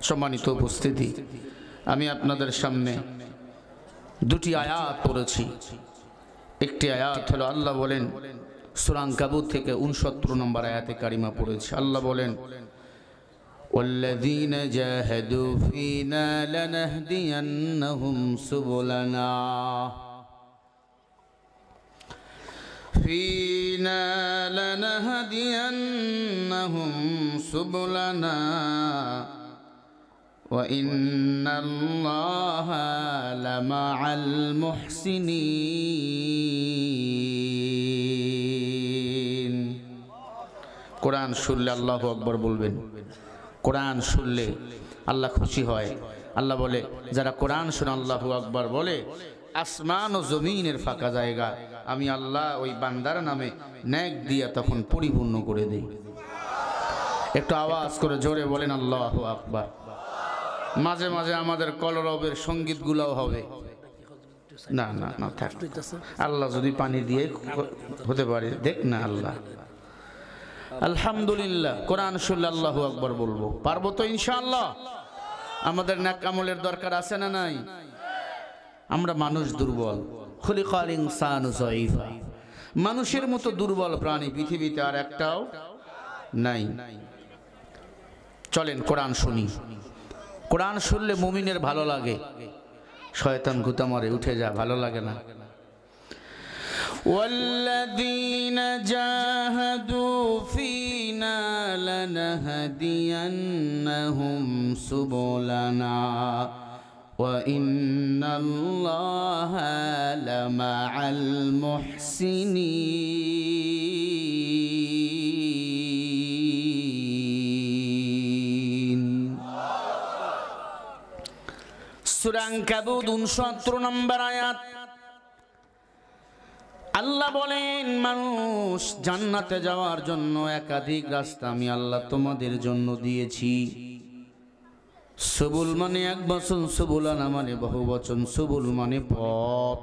সম্মানিত উপস্থিতি, আমি আপনাদের সামনে দুটি আয়াত পড়েছি। একটি আয়াত হলো আল্লাহ বলেন সূরা আনকাবুত থেকে 69 নম্বর আয়াতে কারিমা পড়েছি। আল্লাহ বলেন والذين جاهدوا فينا لنهدينهم سبلنا فينا لنهدينهم سبلنا وإن الله لمع المحسنين। কোরআন শুনলে আল্লাহু আকবার বলবেন। কোরআন শুনলে আল্লাহ খুশি হয়। আল্লাহ বলে যারা কোরআন শুনে আল্লাহু আকবার বলে, আসমান ও জমিনের ফাঁকা জায়গা আমি আল্লাহ ওই বান্দার নামে নেক দিয়া তখন পরিপূর্ণ করে দেই। একটু আওয়াজ করে জোরে বলেন আল্লাহু আকবার। মাঝে মাঝে আমাদের কলরবের সঙ্গীতগুলোও হবে। না না না থাক, আল্লাহ যদি পানি দিয়ে হতে পারে দেখ না আল্লাহ। আলহামদুলিল্লাহ, কোরআন শুনলে আল্লাহু আকবার বলবো, পারবো তো ইনশাআল্লাহ। আমাদের নেক আমলের দরকার আছে না নাই? আমরা মানুষ দুর্বল, খুলিকাল ইনসানু যায়ীফা। মানুষের মতো দুর্বল প্রাণী পৃথিবীতে আর একটাও নাই। চলেন কোরআন শুনি। কোরআন শুনলে মুমিনের ভালো লাগে, শয়তান গুতা মারে উঠে যা, ভালো লাগে না। والذين جاهدوا فينا لنهدينهم سبلنا وإن الله لمع المحسنين। সূরা আনকাবুত 69 নম্বর আয়াত। আল্লাহ বলেন মানুষ জান্নাতে যাওয়ার জন্য একাধিক রাস্তা আমি আল্লাহ তোমাদের জন্য দিয়েছি। সুবুল মানে এক বচন, সুবুলানা মানে বহু বচন, সুবুল মানে পথ।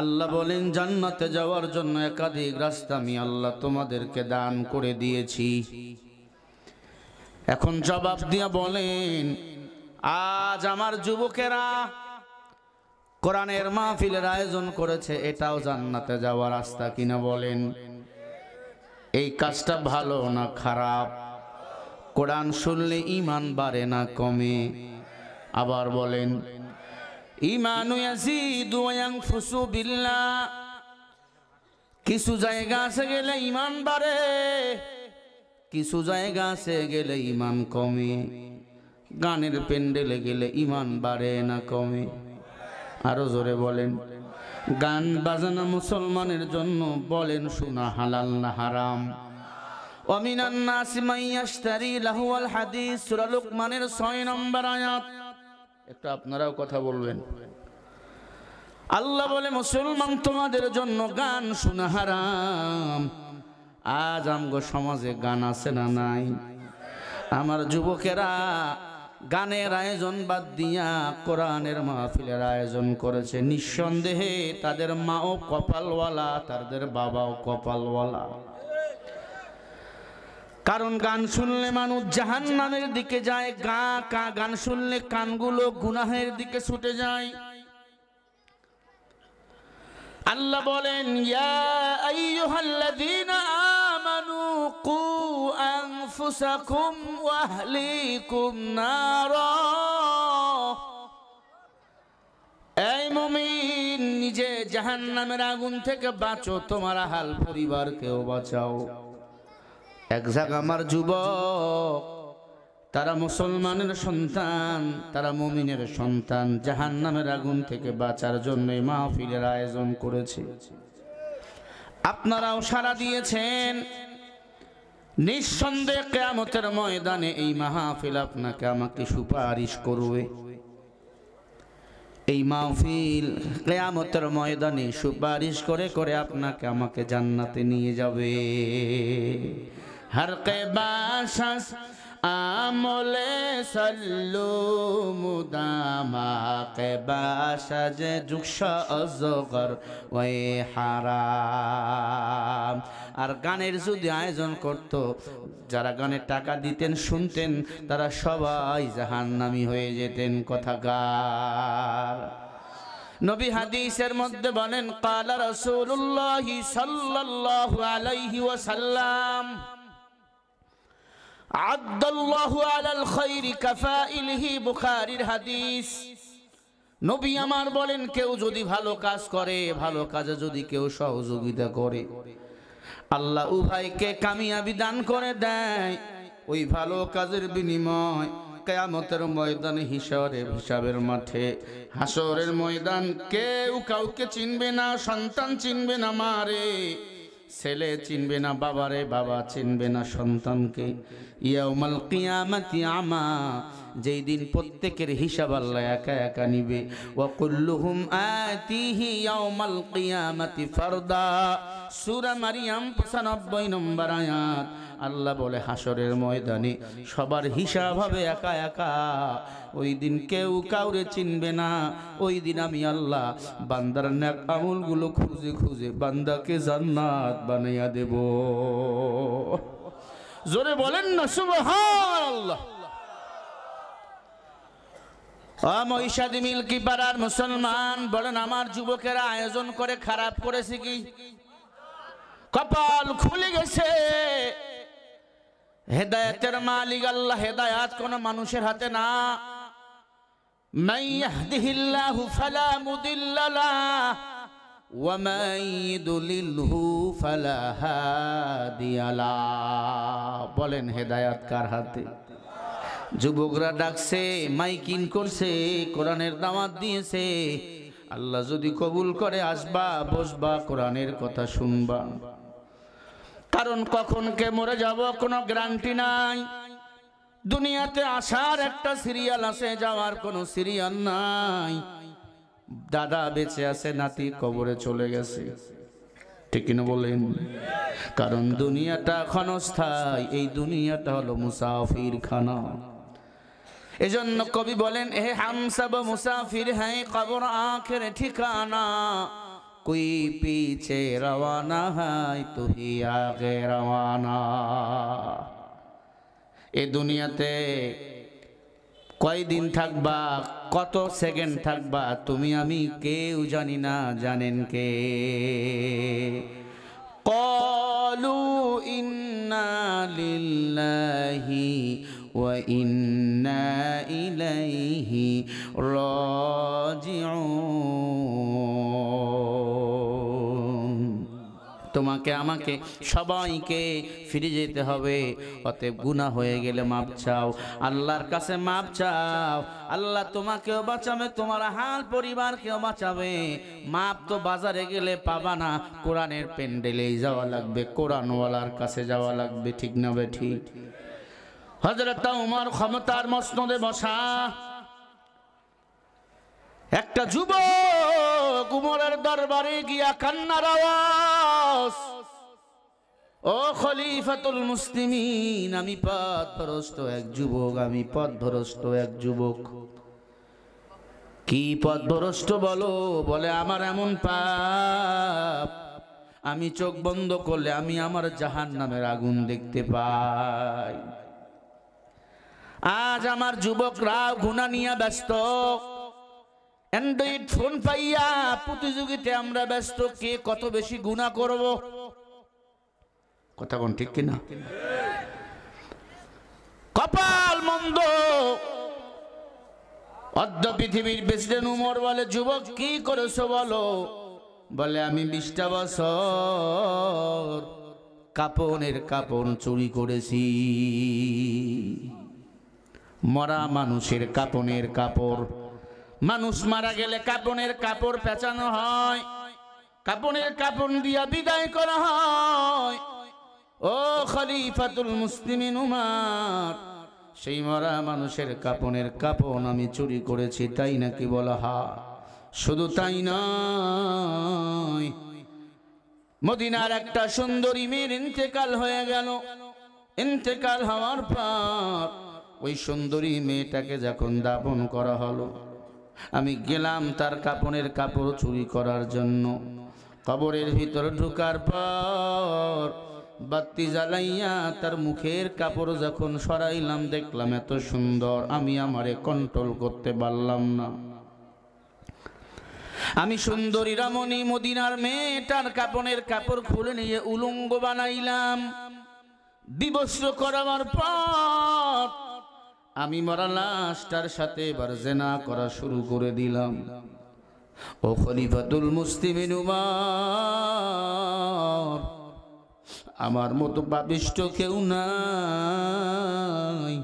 আল্লাহ বলেন জান্নাতে যাওয়ার জন্য একাধিক রাস্তা আমি আল্লাহ তোমাদেরকে দান করে দিয়েছি। এখন জবাব দিয়া বলেন, আজ আমার যুবকেরা কোরআনের মাহফিলের আয়োজন করেছে, এটাও জান্নাতে যাওয়ার রাস্তা কিনা বলেন? এই কাজটা ভালো না খারাপ? কোরআন শুনলে ঈমান বাড়ে না কমে? আবার বলেন ঈমানু ইয়াজিদু ওয়া ইয়ানফুসু বিল্লাহ। কিছু জায়গা আছে গেলে ঈমান বাড়ে, কিছু জায়গা আছে গেলে ঈমান কমে। গানের প্যান্ডেলে গেলে ঈমান বাড়ে না কমে? আরো জোরে বলেন। গান বাজানো মুসলমানের জন্য বলেন শোনা হালাল না হারাম? ওয়ামিনান নাসি মান ইয়াশতারি লাহুল হাদিস, সূরা লুকমানের 6 নম্বর আয়াত। একটু আপনারাও কথা বলবেন। আল্লাহ বলে মুসলমান তোমাদের জন্য গান শোনা হারাম। আজ আমগো সমাজে গান আছে না নাই? আমার যুবকেরা গানের আয়োজন বাদ দিয়া কোরআনের মাহফিলের আয়োজন করেছে। নিঃসন্দেহে তাদের মাও কপালওয়ালা, তাদের বাবাও কপালওয়ালা। কারণ গান শুনলে মানুষ জাহান্নামের দিকে যায়। গান শুনলে কানগুলো গুনাহের দিকে ছুটে যায়। আল্লাহ বলেন ইয়া আইয়ুহাল্লাযীনা আমানু কু আনফুসাকুম ওয়া আহলিকুম নারা। এই মুমিন, নিজে জাহান্নামের আগুন থেকে বাঁচো, তোমার আহাল পরিবারকেও বাঁচাও। এক জায়গা আমার যুবক, তারা মুসলমানের সন্তান, তারা মুমিনের সন্তান, জাহান্নামের আগুন থেকে বাঁচার জন্য এই মাহফিলের আয়োজন করেছে। আপনারাও সাড়া দিয়েছেন। নিঃসন্দেহে কিয়ামতের ময়দানে এই মাহফিল আপনাকে আমাকে সুপারিশ করবে। এই মাহফিল কিয়ামতের ময়দানে সুপারিশ করে করে আপনাকে আমাকে জান্নাতে নিয়ে যাবে। हर के बाशस আমলে সল্লু মুদামাকে বাসাজ জুকশ অজগর ওই হারাম। আর গানের যদি আয়োজন করত, যারা গানের টাকা দিতেন শুনতেন, তারা সবাই জাহান্নামী হয়ে যেতেন। কথাকার নবী হাদিসের মধ্যে বলেন, ক্বালা রাসূলুল্লাহ সাল্লাল্লাহু আলাইহি ওয়াসাল্লাম, আদাল্লাহু আলাল খায়রি কাফাইলিহি। বুখারীর হাদিস। নবী আমার বলেন, কেউ যদি ভালো কাজ করে, ভালো কাজে যদি কেউ সহযোগিতা করে, আল্লাহ উভয়কে কামিয়াবি দান করে দেয়। ওই ভালো কাজের বিনিময় কিয়ামতের ময়দানে হিসাবের মাঠে, হাসরের ময়দান, কেউ কাউকে চিনবে না। সন্তান চিনবে না মারে, ছেলে চিনবে না বাবারে, বাবা চিনবে না সন্তানকে। ইয়াউমাল কিয়ামাতি আমা, যেই দিন প্রত্যেকের হিসাব আল্লাহ একা একা নিবে। ওয়া কুল্লুহুম আতিহি ইয়াউমাল কিয়ামাতি ফারদা। সূরা মারিয়াম 95 নম্বর আয়াত। আল্লাহ বলে, হাসরের ময়দানে সবার হিসাব হবে একা একা। ওই দিন কেউ কাউরে চিনবে না। ওই দিন আমি আল্লাহ বান্দার নেক আমলগুলো খুঁজে খুঁজে বান্দাকে জান্নাত বানাইয়া দেব। জোরে বলেন না সুবহানাল্লাহ। মহিষাদি মিল্কি পাড়ার মুসলমান বলেন, আমার যুবকেরা আয়োজন করে খারাপ করেছে কি? কপাল খুলে গেছে। হেদায়েতের মালিক আল্লাহ। হেদায়েত কোন মানুষের হাতে না। মান ইয়াহদিহিল্লাহু ফালা মুদিল্লা লাহু ওয়া মান ইউদ্লিলহু ফালা হাদিয়া লাহু। বলেন, হেদায়েত কার হাতে? যুবকরা ডাকছে, মাইকিং করছে, কোরআনের দাওয়াত দিয়েছে। আল্লাহ যদি কবুল করে আসবা, বসবা, কোরআনের কথা শুনবা। কারণ কখন কে মরে যাব কোনো গ্যারান্টি নাই। দুনিয়াতে আসার একটা সিরিয়াল আছে, যাওয়ার কোনো সিরিয়াল নাই। দাদা বেঁচে আছে, নাতি কবরে চলে গেছে, ঠিক কিনা বলেন? কারণ দুনিয়াটা ক্ষণস্থায়ী। এই দুনিয়াটা হলো মুসাফির খানা। এজন্য কবি বলেন, হে হাম সব মুসাফির হ্যাঁ, কবর আখের ঠিকানা। कोई पीछे रवाना है तो ही आगे रवाना। ए दुनियाते কয়দিন থাকবা, কত সেকেন্ড থাকবা, তুমি আমি কেউ জানি না। জানেন কে? ক্বালু ইন্না লিল্লাহি ওয়া ইন্না ইলাইহি রাজিউন। তোমাকে আমাকে সবাইকে ফিরে যেতে হবে। অতএব গুনাহ হয়ে গেলে মাপ চাও, আল্লাহর কাছে মাপ চাও। আল্লাহ তোমাকেও বাঁচাবে, তোমার হাল পরিবারকেও বাঁচাবে। মাপ তো বাজারে গেলে পাবা না, কোরআনের প্যান্ডেলেই যাওয়া লাগবে, কোরআনওয়ালার কাছে যাওয়া লাগবে, ঠিক না বে ঠিক? হযরত ওমর ক্ষমতার মসনদে বসা। একটা যুবক উমরের দরবারে গিয়া কান্নার আওয়াজ, ও খলিফাতুল মুসলিমিন, আমি পথভ্রষ্ট এক যুবক, আমি পথভ্রষ্ট এক যুবক। কি পথভ্রষ্ট বলো? বলে, আমার এমন পাপ, আমি চোখ বন্ধ করলে আমি আমার জাহান্নামের আগুন দেখতে পাই। আজ আমার যুবকরা গুনাহ নিয়ে ব্যস্ত। অ্যান্ড্রয়েড ফোন পাইয়া প্রতিযোগিতায় আমরা ব্যস্ত, কে কত বেশি গুনাহ করব। কথা কোন ঠিক কিনা? কপাল মন্দ। অর্ধ পৃথিবীর প্রেসিডেন্ট উমর বলে, যুবক কি করেছো বলো? বলে, আমি 20টা বছর কাপনের কাপড় চুরি করেছি। মরা মানুষের কাপনের কাপড়, মানুষ মারা গেলে কাপনের কাপড় পেঁচানো হয়, কাপনের কাপড় দিয়া বিদায় করা হয়। ও খলিফাতুল মুসলিমিন উমর, সেই মরা মানুষের কাপনের কাপড় আমি চুরি করেছি, তাই নাকি? বলা হ্যাঁ। শুধু তাই নয়, মদিনার একটা সুন্দরী মেয়ের ইন্তেকাল হয়ে গেল। ইন্তেকাল হওয়ার পর ওই সুন্দরী মেয়েটাকে যখন দাফন করা হলো, আমি গেলাম তার কাপড়ের কাপড় চুরি করার জন্য। কবরের ভিতর ঢোকার পর বাতি জ্বালাইয়া তার মুখের কাপড় যখন সরাইলাম, দেখলাম এত সুন্দর, আমি আমারে কন্ট্রোল করতে পারলাম না। আমি সুন্দরী রমণী মদিনার মেয়েটার কাপড়ের কাপড় খুলে নিয়ে উলঙ্গ বানাইলাম। বিবস্ত্র করাবার পর আমি মরা লাশটার সাথে এবার জিনা করা শুরু করে দিলাম। ও খলিফাতুল মুসলিমিন উমর, আমার মতো পাপিষ্ঠ কেউ নাই।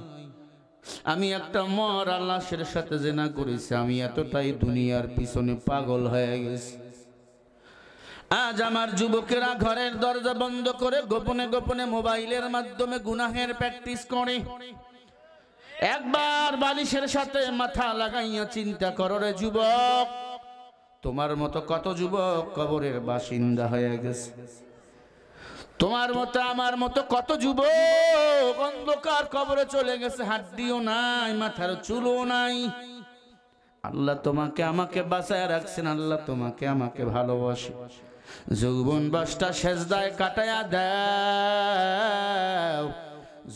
আমি একটা মরা লাশের সাথে জিনা করেছি, আমি এতটাই দুনিয়ার পিছনে পাগল হয়ে গেছি। আজ আমার যুবকেরা ঘরের দরজা বন্ধ করে গোপনে গোপনে মোবাইলের মাধ্যমে গুনাহের প্র্যাকটিস করে। একবার বালিশের সাথে মাথা লাগাইয়া চিন্তা করো রে যুবক, তোমার মতো কত যুবক কবরের বাসিন্দা হয়ে গেছে। তোমার মতো আমার মতো কত যুবক অন্ধকার কবরে চলে গেছে, হাড্ডিও নাই, মাথার চুলও নাই। আল্লাহ তোমাকে আমাকে বাঁচায় রাখছেন, আল্লাহ তোমাকে আমাকে ভালোবাসে। যৌবন বাসটা সেজদায় কাটায়া দাও।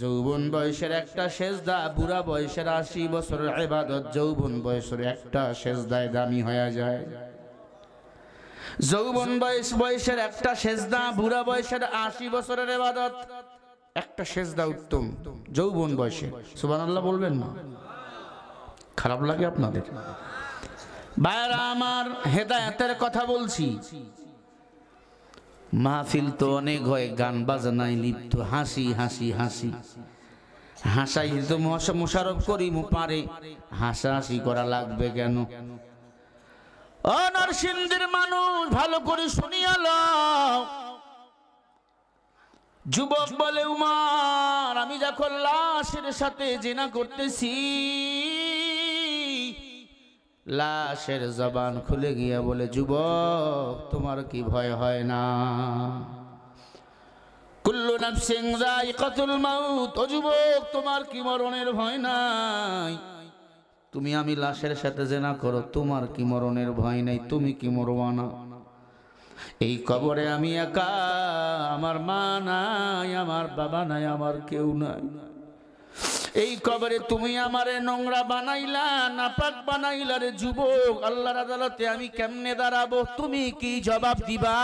যৌবন বয়সের একটা সেজদা বুড়া বয়সের 80 বছরের ইবাদত যৌবন বয়সের একটা সেজদায় দামি হয়ে যায়। যৌবন বয়সের একটা সেজদা বুড়া বয়সের 80 বছরের ইবাদত একটা সেজদা উত্তম যৌবন বয়সে। সুবহানাল্লাহ বলবেন না? খারাপ লাগে আপনাদের? ভাইরা আমার, হেদায়েতের কথা বলছি। মাহফিল তো অনেক হয়, গান বাজনায় লিপ্ত, হাসি হাসি হাসি হাসাই তো মোশাররফ করিম পারে, হাসাহাসি করা লাগবে কেন? ও নরসিংদীর মানুষ, ভালো করে শুনিয়া লও। যুবক বলে, উমর, আমি যখন লাশের সাথে জিনা করতেছি, লাশের জবান খুলে গিয়া বলে, যুবক তোমার কি ভয় হয় না? কুল্লু নাফসিন যায়িকাতুল মাউত, ও যুবক তোমার কি মরণের ভয় নাই? তুমি আমি লাশের সাথে জিনা করো, তোমার কি মরণের ভয় নাই? তুমি কি মরবা না? এই কবরে আমি একা, আমার মা নাই, আমার বাবা নাই, আমার কেউ নাই। এই কবরে তুমি আমারে নোংরা বানাইলা, নাপাক বানাইলা রে যুবক। আল্লাহর আদালতে আমি কেমনে দাঁড়াবো? তুমি কি জবাব দিবা?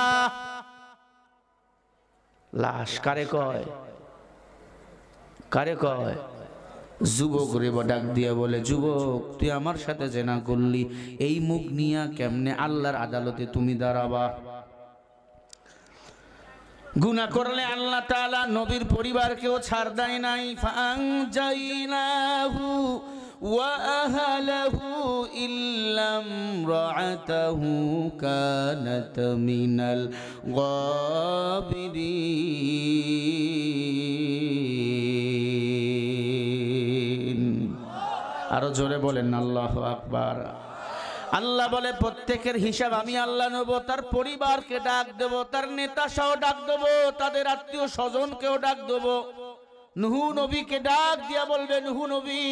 লাশ কারে কয়? কারে কয়? যুবক রে ডাক দিয়া বলে, যুবক তুই আমার সাথে জিনা করলি, এই মুখ নিয়া কেমনে আল্লাহর আদালতে তুমি দাঁড়াবা? গুনাহ করলে আল্লাহ তাআলা নবীর পরিবারকেও ছাড় দেয় নাই। ফাআনজাইনাহু ওয়া আহলাহু ইল্লা ইমরাআতাহু কানাত মিনাল গাবিরিন। আরো জোরে বলেন আল্লাহু আকবার। আল্লাহ বলে, প্রত্যেকের হিসাব আমি আল্লাহ নেব। তার পরিবারকে ডাক দেব, তার নেতা সহ ডাক দেব, তাদের আত্মীয় স্বজনকেও ডাক দেব। নূহ নবীকে ডাক দিয়া বলবে, নূহ নবী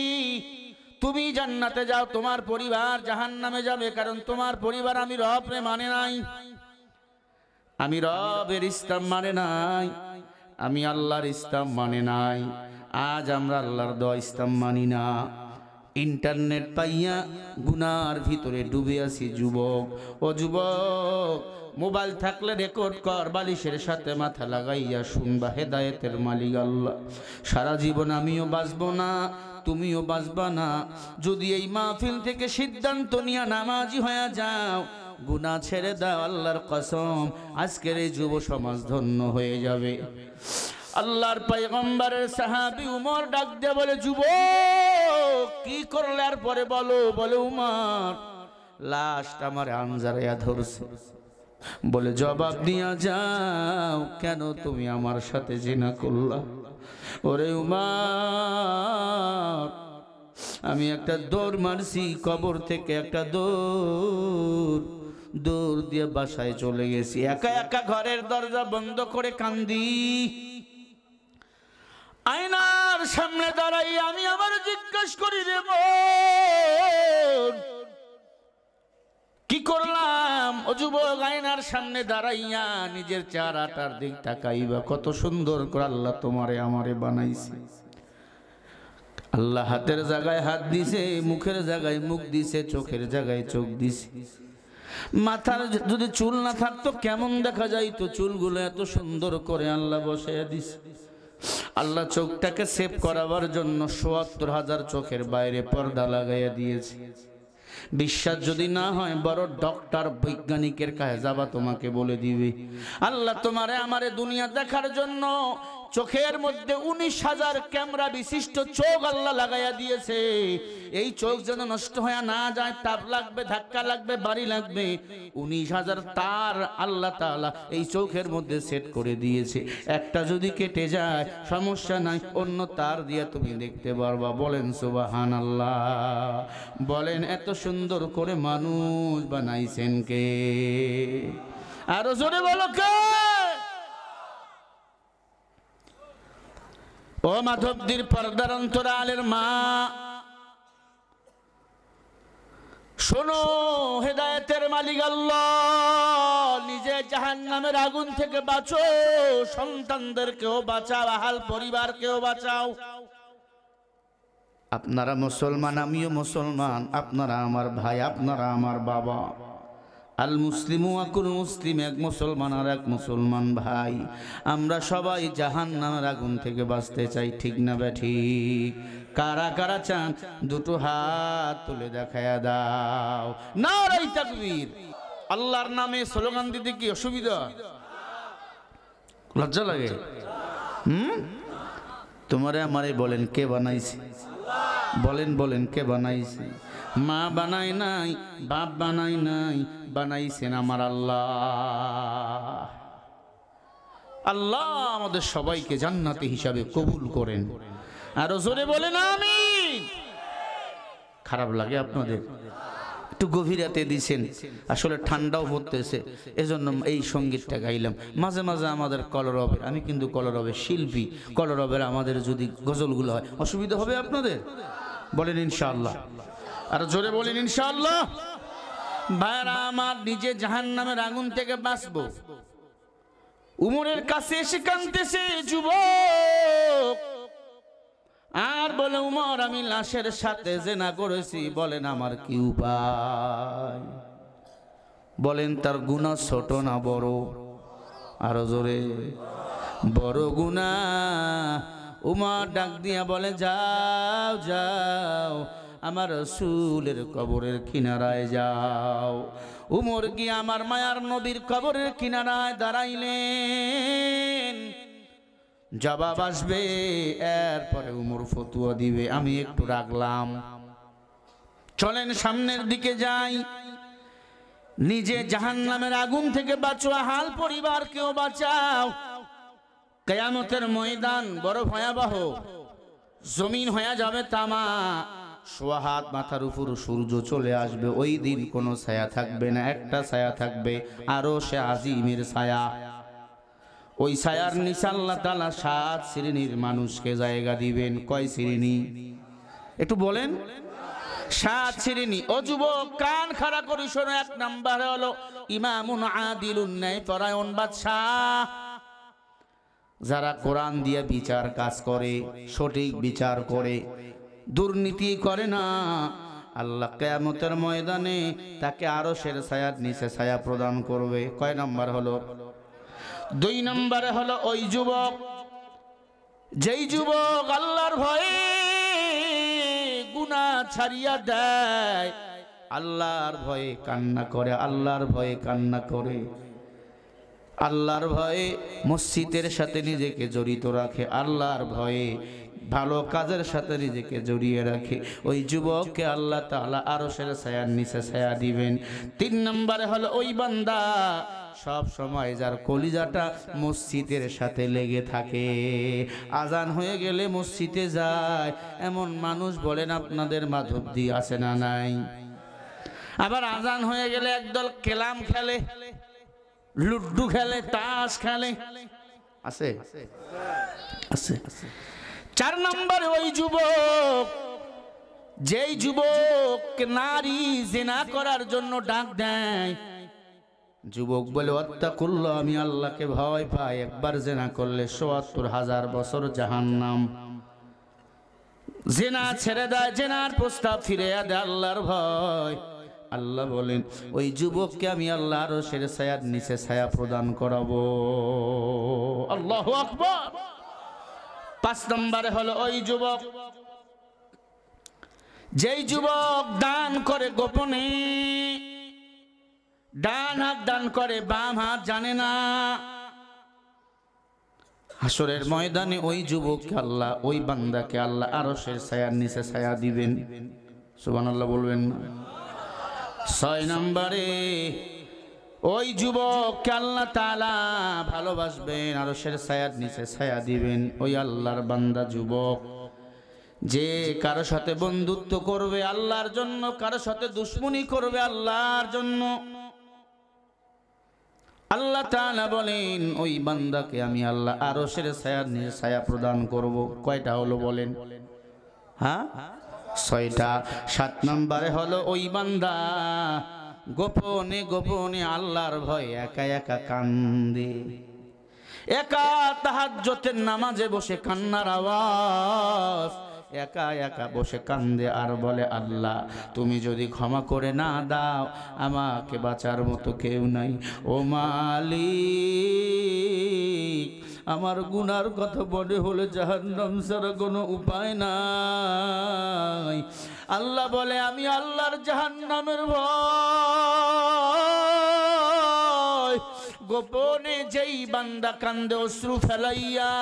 তুমি জান্নাতে যাও, তোমার পরিবার জাহান্নামে যাবে, কারণ তোমার পরিবার আমি রবরে মানে নাই, আমি রবের ইসলাম মানে নাই, আমি আল্লাহর ইসলাম মানে নাই। আজ আমরা আল্লাহর দেওয়া ইসলাম মানি না। ইন্টারনেট পাইয়া গুনার ভিতরে ডুবে আছি যুবক। ও যুবক, মোবাইল থাকলে রেকর্ড কর, বালিশের সাথে মাথা লাগাইয়া শুনবা, হেদায়েতের মালিক আল্লাহ। সারা জীবন আমিও বাঁচবো না, তুমিও বাঁচবা না। যদি এই মাহফিল থেকে সিদ্ধান্ত নিয়ে নামাজি হয়ে যাও, গুনাহ ছেড়ে দাও, আল্লাহর কসম আজকের এই যুব সমাজ ধন্য হয়ে যাবে। আল্লাহর পয়গম্বরের সাহাবী উমর ডাক দিয়ে বলে, যুবক কি করলে? আর পরে বলো। বলে, উমর লাশটা আমার আনজারাইয়া ধরছে। বলে, জবাব দিয়া যাও, কেন তুমি আমার সাথে জিনা করলা? ওরে উমর, আমি একটা দৌড় মারছি কবর থেকে, একটা দৌড় দিয়ে বাসায় চলে গেছি, একা একা ঘরের দরজা বন্ধ করে কান্দি। সামনে দাঁড়াই আমি আবার জিজ্ঞেস করি রে মন, কি করলাম? ও যুবক, আয়নার সামনে দাঁড়াইয়া নিজের চেহারাটার দিক তাকাইবা, কত সুন্দর করে আল্লাহ তোমারে আমারে বানাইছে। আল্লাহ হাতের জায়গায় হাত দিছে, মুখের জায়গায় মুখ দিছে, চোখের জায়গায় চোখ দিছে। মাথার যদি চুল না থাকতো কেমন দেখা যাইতো? চুলগুলো এত সুন্দর করে আল্লাহ বসাইয়া দিছে। আল্লাহ চোখটাকে সেভ করাবার জন্য ৭৪,০০০ চোখের বাইরে পর্দা লাগাইয়া দিয়েছে। বিশ্বাস যদি না হয় বড় ডক্টর বৈজ্ঞানিকের কাছে যাবা, তোমাকে বলে দিবে। আল্লাহ তোমারে আমারে দুনিয়া দেখার জন্য চোখের মধ্যে ১৯,০০০ ক্যামেরা বিশিষ্ট চোখ আল্লাহ লাগাইয়া দিয়েছে। এই চোখ যেন নষ্ট হয়ে না যায়, তাপ লাগবে, ধাক্কা লাগবে, বাড়ি লাগবে, ১৯,০০০ তার আল্লাহ তাআলা এই চোখের মধ্যে সেট করে দিয়েছে। একটা যদি কেটে যায় সমস্যা নাই, অন্য তার দিয়ে তুমি দেখতে পারবা। বলেন সুবহানাল্লাহ। বলেন এত সুন্দর করে মানুষ বানাইছেন কে? আরো জোরে বলো কে? ও মাধবদীর পর্দার অন্তরালের মা, শোনো, হেদায়েতের মালিক আল্লাহ নিজে জাহান্নামের আগুন থেকে বাঁচো, সন্তানদেরকেও বাঁচাও, আহাল পরিবারকেও বাঁচাও। আপনারা মুসলমান, আমিও মুসলমান, আপনারা আমার ভাই, আপনারা আমার বাবা। আল মুসলিমু আকুল মুসলিম, এক মুসলমান আর এক মুসলমান ভাই। আমরা সবাই জাহান্নামের আগুন থেকে বাঁচতে চাই, ঠিক না ঠিক? কারা কারা চান দুটো হাত তুলে দেখায়া দাও। নারায়ে তাকবীর। আল্লাহর নামে স্লোগান দিতে কি অসুবিধা? লজ্জা লাগে? তোমারে আমারে বলেন কে বানাইছে? বলেন বলেন কে বানাইছে? মা বানাই নাই, বাপ বানাই নাই, বানাইছেন আমার আল্লাহ। আল্লাহ আমাদের সবাইকে জান্নাতি হিসাবে কবুল করেন। আরো জোরে বলেন আমিন। খারাপ লাগে আপনাদের? একটু গভীর রাতে দিছেন, আসলে ঠান্ডাও পড়তেছে, এজন্য এই সঙ্গীতটা গাইলাম। মাঝে মাঝে আমাদের কলরবের, আমি কিন্তু কলরবের শিল্পী, কলরবের আমাদের যদি গজলগুলো হয় অসুবিধা হবে আপনাদের? বলেন ইনশাআল্লাহ। আর জোরে বলেন ইনশাআল্লাহ। ভাইরা আমার, নিজে জাহান্নামের আগুন থেকে বাঁচবো। উমরের কাছে এসে কাঁদতেছে যুবক, আর বলে উমর আমি লাশের সাথে জিনা করেছি, বলেন আমার কি উপায়? বলেন তার গুনাহ ছোট না বড়? আরো জোরে। বড় গুনাহ। উমর ডাক দিয়া বলে যাও যাও, আমার রাসূলের কবরের কিনারায় যাও। উমর গিয়ে আমার মায়ার নবীর কবরের কিনারায় দাঁড়াইলেন। জবাব আসবে, এরপরে উমর ফতোয়া দিবে। আমি একটু রাখলাম, চলেন সামনের দিকে যাই। নিজে জাহান্নামের আগুন থেকে বাঁচো, হাল পরিবারকেও বাঁচাও। কিয়ামতের ময়দান বড় ভয়াবহ, জমিন হয়ে যাবে তামা, সোয়া হাত মাথার উপর সূর্য চলে আসবে। ওই দিন কোনো ছায়া থাকবে না, একটা ছায়া থাকবে, আরশে আজিমের ছায়া। ওই ছায়ার নিচে আল্লাহ তাআলা ৭ শ্রেণীর মানুষকে জায়গা দিবেন। কয় শ্রেণী? একটু বলেন। ৭ শ্রেণী। ও যুবক, কান খাড়া করে শোনো। ১ নম্বরে হলো ইমামুন আদিলুন, ন্যায়পরায়ণ বাদশাহ। যারা কোরআন দিয়ে বিচার কাজ করে, সঠিক বিচার করে, দুর্নীতি করে না, আল্লাহ কিয়ামতের ময়দানে তাকে আরশের ছায়ার নিচে ছায়া প্রদান করবে। কয় নাম্বার হলো? ২ নম্বরে হলো ওই যুবক, যেই যুবক আল্লাহর ভয়ে গুনাহ ছাড়িয়া দেয়, আল্লাহর ভয়ে কান্না করে, আল্লাহর ভয়ে কান্না করে, আল্লাহর ভয়ে মসজিদের সাথে নিজেকে জড়িত রাখে, আল্লাহর ভয়ে ভালো কাজের সাথে নিজেকে জড়িয়ে রাখে, ওই যুবককে আল্লাহ তাআলা আরশের ছায়ার নিচে ছায়া দিবেন। ৩ নম্বরে হলো ওই বান্দা সব সময় যার কলিজাটা মসজিদের সাথে লেগে থাকে, আজান হয়ে গেলে মসজিদে যায়, এমন মানুষ বলেন আপনাদের মাধবদী আছে না নাই? আবার আজান হয়ে গেলে একদল কেলাম খেলে, লুড্ডু খেলে, তাস খেলে, আছে আছে। 4 নম্বরে ওই যুবক, যেই যুবক নারী জিনা করার জন্য ডাক দেয়। যুবক বলে ওয়াত্তাকুল্লাহ, আমি আল্লাহকে ভয় পাই, একবার জিনা করলে ৭৪,০০০ বছর জাহান্নাম। জিনা ছেড়ে দেয়, জিনার প্রস্তাব ফিরে দেয় আল্লাহর ভয়। আল্লাহ বলেন ওই যুবককে আমি আল্লাহ আরশের ছায়ার নিচে ছায়া প্রদান করাবো। আল্লাহু আকবার। 5 নম্বরে হলো ওই যুবক, যেই যুবক দান করে গোপনে, ডান হাত দান করে বাম হাত জানে না। হাসরের ময়দানে ওই যুবককে আল্লাহ, ওই বান্দাকে আল্লাহ আরশের ছায়ার নিচে ছায়া দিবেন। সুবহানাল্লাহ বলবেন না? 6 নম্বরে ওই যুবককে আল্লাহ তাআলা ভালোবাসবেন, আরশের ছায়ার নিচে ছায়া দিবেন। ওই আল্লাহর বান্দা যুবক যে কারো সাথে বন্ধুত্ব করবে আল্লাহর জন্য, কারো সাথে দুশ্মনী করবে আল্লাহর জন্য, আল্লাহ তাআলা বলেন ওই বান্দাকে আমি আল্লাহ আরশের ছায়ার নিচে ছায়া প্রদান করব। কয়টা হলো বলেন? হ্যাঁ, 6টা। 7 নম্বরে হলো ওই বান্দা গোপনে গোপনে আল্লাহর ভয়ে একা একা কান্দে, একা তাহাজ্জুদের নামাজে বসে কান্নার আওয়াজ, একা একা বসে কান্দে আর বলে আল্লাহ তুমি যদি ক্ষমা করে না দাও আমাকে বাঁচার মতো কেউ নাই। ও মালিক, আমার গুনার কথা মনে হলে জাহান্নাম ছাড়া কোনো উপায় নাই। আল্লাহ বলে আমি আল্লাহর জাহান্নামের ভয় গোপনে যেই বান্দা কান্দে অশ্রু ফেলাইয়া,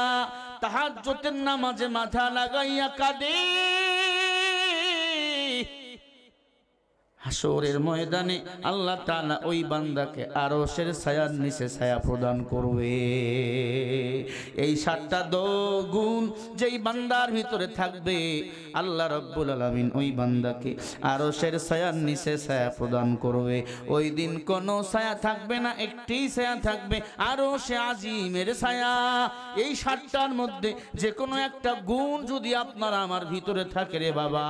তাহাজ্জুদের নামাজে মাথা লাগাইয়া কাঁদে, হাসরের ময়দানে আল্লাহ তাআলা ওই বান্দাকে আরশের ছায়ার নিচে ছায়া প্রদান করবে। এই 7টা গুণ যেই বান্দার ভিতরে থাকবে আল্লাহ রাব্বুল আলামিন ওই বান্দাকে আরশের ছায়ার নিচে ছায়া প্রদান করবে। ওই দিন কোনো ছায়া থাকবে না, একটি ছায়া থাকবে, আরশে আজিমের ছায়া। এই 7টার মধ্যে যে কোনো একটা গুণ যদি আপনার আমার ভিতরে থাকে রে বাবা,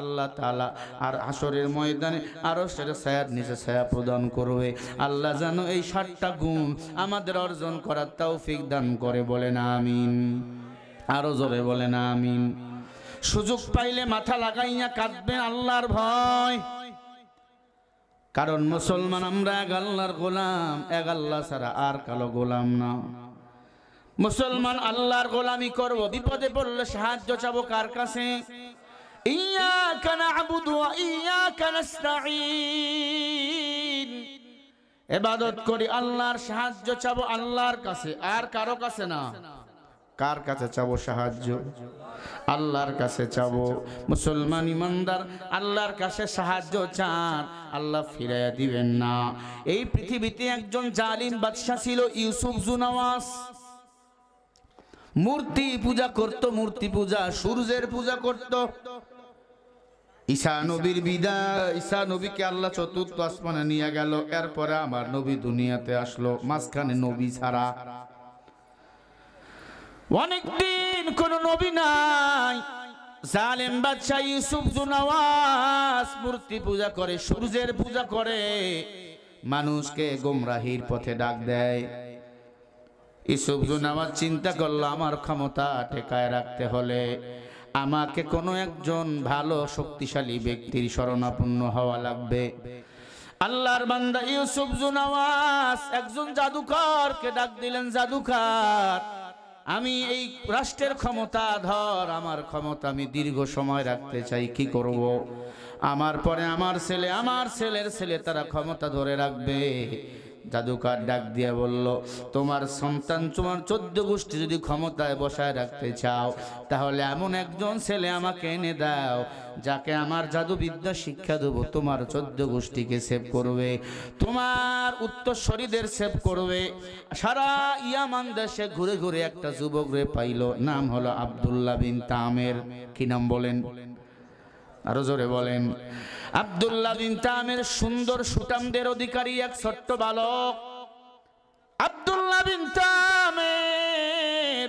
আল্লাহ তাআলা আর হাসরের ময়দানে আরশের ছায়ার নিচে ছায়া প্রদান করবে। আল্লাহ যেন এই 7টা গুণ আমাদের অর্জন করার তৌফিক দান করে, বলেন আমিন। আরো জোরে বলেন আমিন। সুযোগ পাইলে মাথা লাগাইয়া কাঁদবেন আল্লাহর ভয়, কারণ মুসলমান আমরা এক আল্লাহর গোলাম, এক আল্লাহ ছাড়া আর কালো গোলাম না। মুসলমান আল্লাহর গোলামি করব, বিপদে পড়লে সাহায্য চাবো কার কাছে? ইয়্যাকা না'বুদু ওয়া ইয়্যাকা নাস্তাঈন। ইবাদত করি আল্লাহর, সাহায্য চাবো আল্লাহর কাছে, আর কারো কাছে না। কার কাছে চাবো সাহায্য? আল্লাহর কাছে চাবো। মুসলমান ইমানদার আল্লাহর কাছে সাহায্য চান, আল্লাহ ফিরাইয়া দিবেন না। এই পৃথিবীতে একজন জালিম বাদশা ছিল, ইউসুফ জুনাওয়াস। মূর্তি পূজা করত, মূর্তি পূজা, সূর্যের পূজা করত। ঈসা নবীর বিদায়, ঈসা নবীকে আল্লাহ 4র্থ আসমানে নিয়ে গেল। এরপরে আমার নবী দুনিয়াতে আসলো, মাঝখানে নবী ছাড়া অনেকদিন কোন নবী নাই। জালেম বাদশা ইউসুফ জুনাওয়াস মূর্তি পূজা করে, সূর্যের পূজা করে, মানুষকে গোমরাহির পথে ডাক দেয়। ইউসুফ জুনাওয়াস চিন্তা করলো আমার ক্ষমতা ঠেকায় রাখতে হলে আমাকে কোনো একজন ভালো শক্তিশালী ব্যক্তির শরণাপন্ন হওয়া লাগবে। আল্লাহর বান্দা ইউসুফ জুনাওয়াস একজন জাদুকরকে ডাক দিলেন, জাদুকর আমি এই রাষ্ট্রের ক্ষমতা ধর, আমার ক্ষমতা আমি দীর্ঘ সময় রাখতে চাই, কি করব? আমার পরে আমার ছেলে, আমার ছেলের ছেলে তারা ক্ষমতা ধরে রাখবে। জাদুকর ডাক দিয়ে বলল তোমার সন্তান, তোমার 14 গোষ্ঠী যদি ক্ষমতায় বসায় রাখতে চাও তাহলে এমন একজন ছেলে আমাকে এনে দাও যাকে আমার জাদুবিদ্যা শিক্ষা দেবো, তোমার 14 গোষ্ঠীকে সেভ করবে, তোমার উত্তরসূরিদের সেভ করবে। সারা ইয়ামান দেশে ঘুরে ঘুরে একটা যুবক রে পাইল, নাম হলো আব্দুল্লাহ বিন তামের। কি নাম বলেন? আরো জোরে বলেন। আব্দুল্লাহ বিন তামের সুন্দর সুঠামদের অধিকারী এক ছোট্ট বালক। আব্দুল্লাহ বিন তামের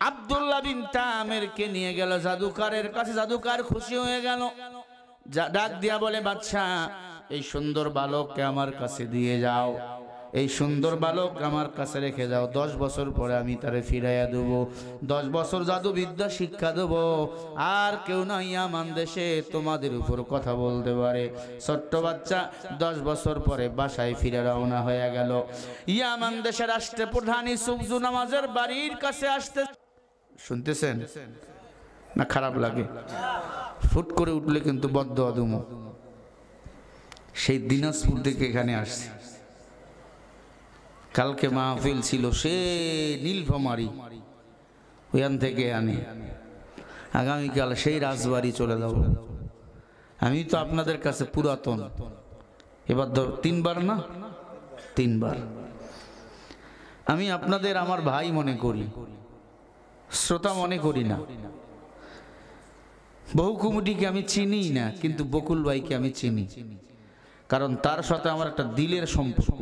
আব্দুল্লাহ বিন তামেরকে নিয়ে গেল জাদুকারের কাছে। জাদুকার খুশি হয়ে গেল, ডাক দিয়া বলে, বাদশা এই সুন্দর বালককে আমার কাছে দিয়ে যাও, এই সুন্দর বালক আমার কাছে রেখে যাও, 10 বছর পরে আমি তারে ফিরাইয়া দেব, 10 বছর জাদু বিদ্যা শিক্ষা দেব, আর কেউ না ইয়ামান দেশে তোমাদের উপর কথা বলতে পারে। ছোট্ট বাচ্চা 10 বছর পরে বাসায় ফিরে রওনা হয়ে গেল। ইয়ামান দেশের রাষ্ট্রপ্রধান ইউসুফ জু নামাজের বাড়ির কাছে আসতে, শুনতেছেন না খারাপ লাগে? ফুট করে উঠলে কিন্তু বদদোয়া দুমু। সেই দিনাজপুর থেকে এখানে আসছে, কালকে মাহফিল ছিল সে নীলফামারী, ওখান থেকে আনে, আগামীকাল সেই রাজবাড়ি চলে যাব। আমি তো আপনাদের কাছে পুরাতন, এবার 3 বার না 3 বার। আমি আপনাদের আমার ভাই মনে করি, শ্রোতা মনে করি না। বহু কুমুটিকে আমি চিনি না, কিন্তু বকুল ভাইকে আমি চিনি, কারণ তার সাথে আমার একটা দিলের সম্পর্ক।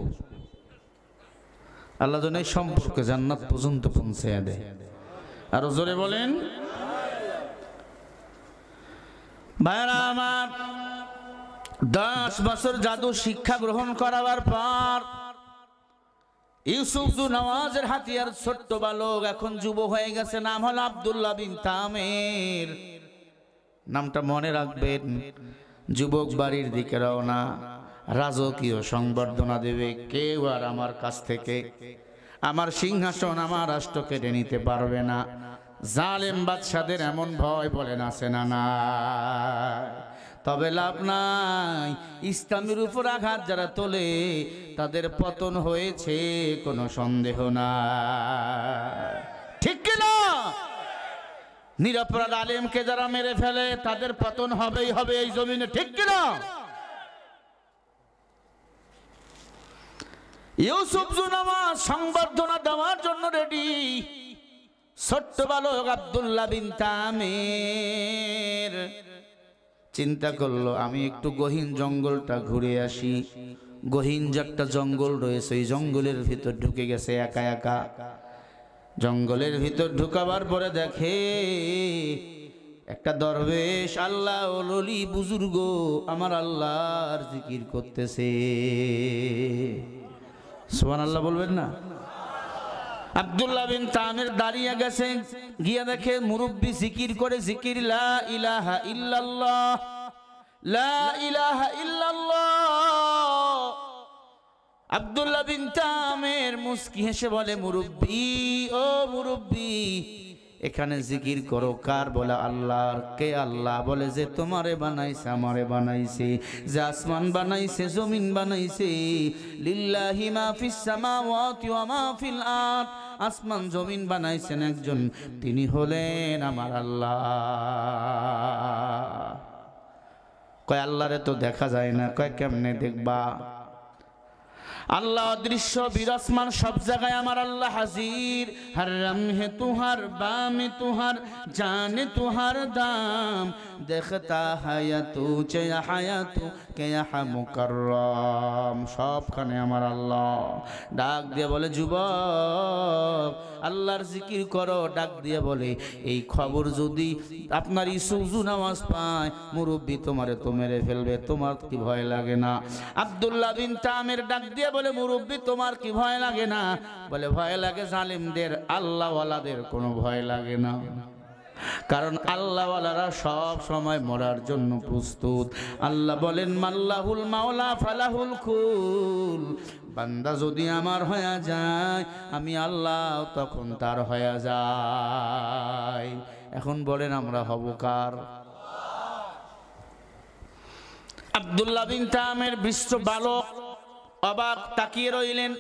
আল্লাহ যেন এই সম্পর্কে জান্নাত পর্যন্ত পৌঁছে দেয়। আরো জোরে বলেন। ভাইরা আমার, 10 বছর জাদু শিক্ষা গ্রহণ করাবার পর ইউসুফ জু নওয়াজের হাতিয়ার ছোট্ট বালক এখন যুব হয়ে গেছে। নাম হলো আব্দুল্লাহ বিন তামের। নামটা মনে রাখবেন। যুবক বাড়ির দিকে রওনা, রাজকীয় সংবর্ধনা দেবে। কেউ আর আমার কাছ থেকে আমার সিংহাসন, আমার রাষ্ট্র কেড়ে নিতে পারবে না। জালেম বাদশাদের এমন ভয় বলেন আছে না? না, তবে লাভ নাই। ইসলামের উপর আঘাত যারা তোলে তাদের পতন হয়েছে, কোনো সন্দেহ নাই। ঠিক কিনা? নিরপরাধ আলেমকে যারা মেরে ফেলে তাদের পতন হবেই হবে এই জমিনে। ঠিক কিনা? ইউসুফ জু নামাজ সংবর্ধনা দেওয়ার জন্য রেডি। ছোট্ট বালক আব্দুল্লাহ বিন তামের চিন্তা করলো, আমি একটু গহীন জঙ্গলটা ঘুরে আসি। গহীন যে একটা জঙ্গল রয়েছে, এই জঙ্গলের ভিতর ঢুকে গেছে একা একা। জঙ্গলের ভিতর ঢুকাবার পরে দেখে একটা দরবেশ, আল্লাহ ওলি বুজুর্গ আমার আল্লাহর জিকির করতেছে। সুবহানাল্লাহ বলবেন না? আব্দুল্লাহ বিন তামের দাঁড়িয়ে গেছে, গিয়ে দেখে মুরব্বী জিকির করে, জিকির লা ইলাহা ইল্লাল্লাহ, লা ইলাহা ইল্লাল্লাহ। আব্দুল্লাহ বিন তামের মুস্কি হেসে বলে, মুরব্বী ও মুরব্বী, এখানে জিকির করো কার? বলে আল্লাহর। কে আল্লাহ? বলে যে তোমারে বানাইছে, আমারে বানাইছে, যে আসমান বানাইছে, জমিন বানাইছে। লিল্লাহি মা ফিস সামাওয়াতি ওয়া মা ফিল আরদ। আসমান জমিন বানাইছেন একজন, তিনি হলেন আমার আল্লাহ। কয় আল্লাহরে তো দেখা যায় না। কয় কেমনে দেখবা? আল্লাহ অদৃশ্য বিরাজমান, সব জায়গায় আমার আল্লাহ হাজির। হর লম্হে তুহার বামে তুহার জানে তুহার দাম, দেখতা হায়াতু চেয়া হায়াতু কেয়া মুকাররম। সবখানে আমার আল্লাহ। ডাক দিয়ে বলে, যুবক আল্লাহর জিকির করো। ডাক দিয়ে বলে, এই খবর যদি আপনার ইউসুফ জু নামাজ পায়, মুরব্বী তোমারে তো মেরে ফেলবে, তোমার কি ভয় লাগে না? আব্দুল্লাহ বিন তামের ডাক দিয়ে বলে, মুরব্বী তোমার কি ভয় লাগে না? বলে, ভয় লাগে জালিমদের, আল্লাহওয়ালাদের কোনো ভয় লাগে না। কারণ আল্লাহওয়ালারা সব সময় মরার জন্য প্রস্তুত। আল্লাহ বলেন, মাল্লাহুল মাওলা ফালাহুল কুল। বান্দা যদি আমার হয়ে যায়, আমি আল্লাহ তখন তার হয়ে যায়। এখন বলেন আমরা হব কার? আব্দুল্লাহ বিন তামের বিশ্ব বালক অবাক তাকিয়ে রইলেন।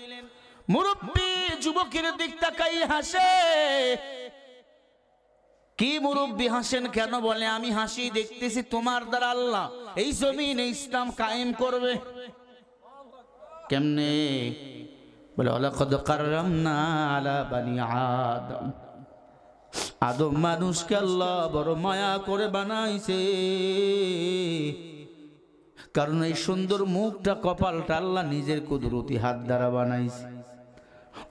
মুরব্বী যুবকের দিক তাকাই হাসে। কি মুরব্বী হাসেন কেন? বলে, আমি হাসি দেখতেছি তোমার দ্বারা আল্লাহ এই জমিনে ইসলাম কায়েম করবে। কেমনে? বলে, ওয়ালাকাদ কাররামনা আলা বানি আদম। আদম মানুষকে আল্লাহ বড় মায়া করে বানাইছে, কারণ এই সুন্দর মুখটা, কপালটা আল্লাহ নিজের কুদরতি হাত দ্বারা বানাইছে।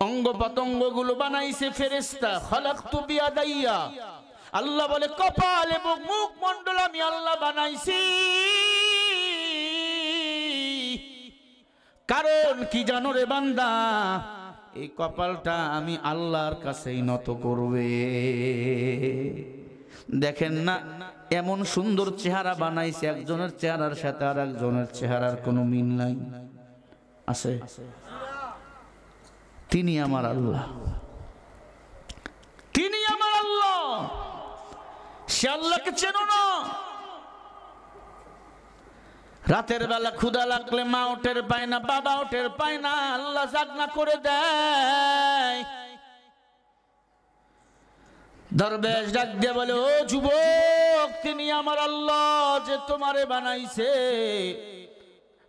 অঙ্গ অঙ্গ পতঙ্গগুলো বানাইছে ফেরেশতা। খালাকতু বিয়াদাইয়া, আল্লাহ বলে কপাল এবং মুখ মণ্ডল আমি আল্লাহ বানাইছি। কারণ কি জানো রে বান্দা, এই কপালটা আমি আল্লাহর কাছেই নত করবে। দেখেন না এমন সুন্দর চেহারা বানাইছে, একজনের চেহারার সাথে আর একজনের চেহারার কোনো মিল নাই, আছে? তিনি আমার আল্লাহ, তিনি আমার আল্লাহ। সে আল্লাহকে চেনো না? রাতের বেলা ক্ষুধা লাগলে মা ওটের পায় না, বাবা ওটের পায় না, আল্লাহ জাগনা করে দেয়। দরবেশ ডাক দিয়ে বলে, ও যুবক, তিনি আমার আল্লাহ যে তোমারে বানাইছে।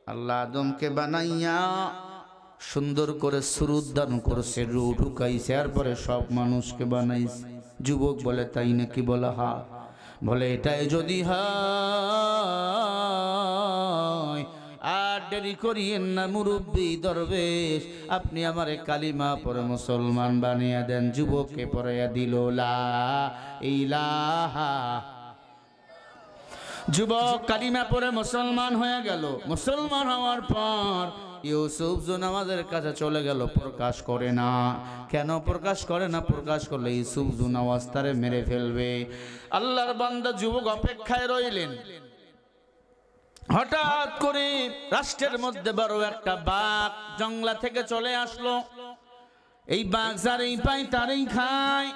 আল্লাহ আদমকে বানাইয়া সুন্দর করে সুরুদ দান করছে, রু ঢুকাইছে, এরপরে সব মানুষকে বানাইছে। যুবক বলে, তাই নাকি? বলে হা। বলে এটাই যদি হয় আর দেরি করিয়েন না মুরব্বী দরবেশ, আপনি আমারে কালিমা পরে মুসলমান বানিয়ে দেন। যুবককে পড়াইয়া দিল লা ইলাহা। যুবক কালিমা পরে মুসলমান হয়ে গেল। মুসলমান হওয়ার পর ইউসুফ জুনাওয়াজের কাছে চলে গেল, প্রকাশ করে না। কেন প্রকাশ করে না? প্রকাশ করলে ইউসুফ জুনাওয়াজ তারে মেরে ফেলবে। আল্লাহর বান্দা যুবক অপেক্ষায় রইলেন। হঠাৎ করে রাষ্ট্রের মধ্যে বড় একটা বাঘ জঙ্গলা থেকে চলে আসলো। এই বাঘ যারেই পায় তারেই খায়।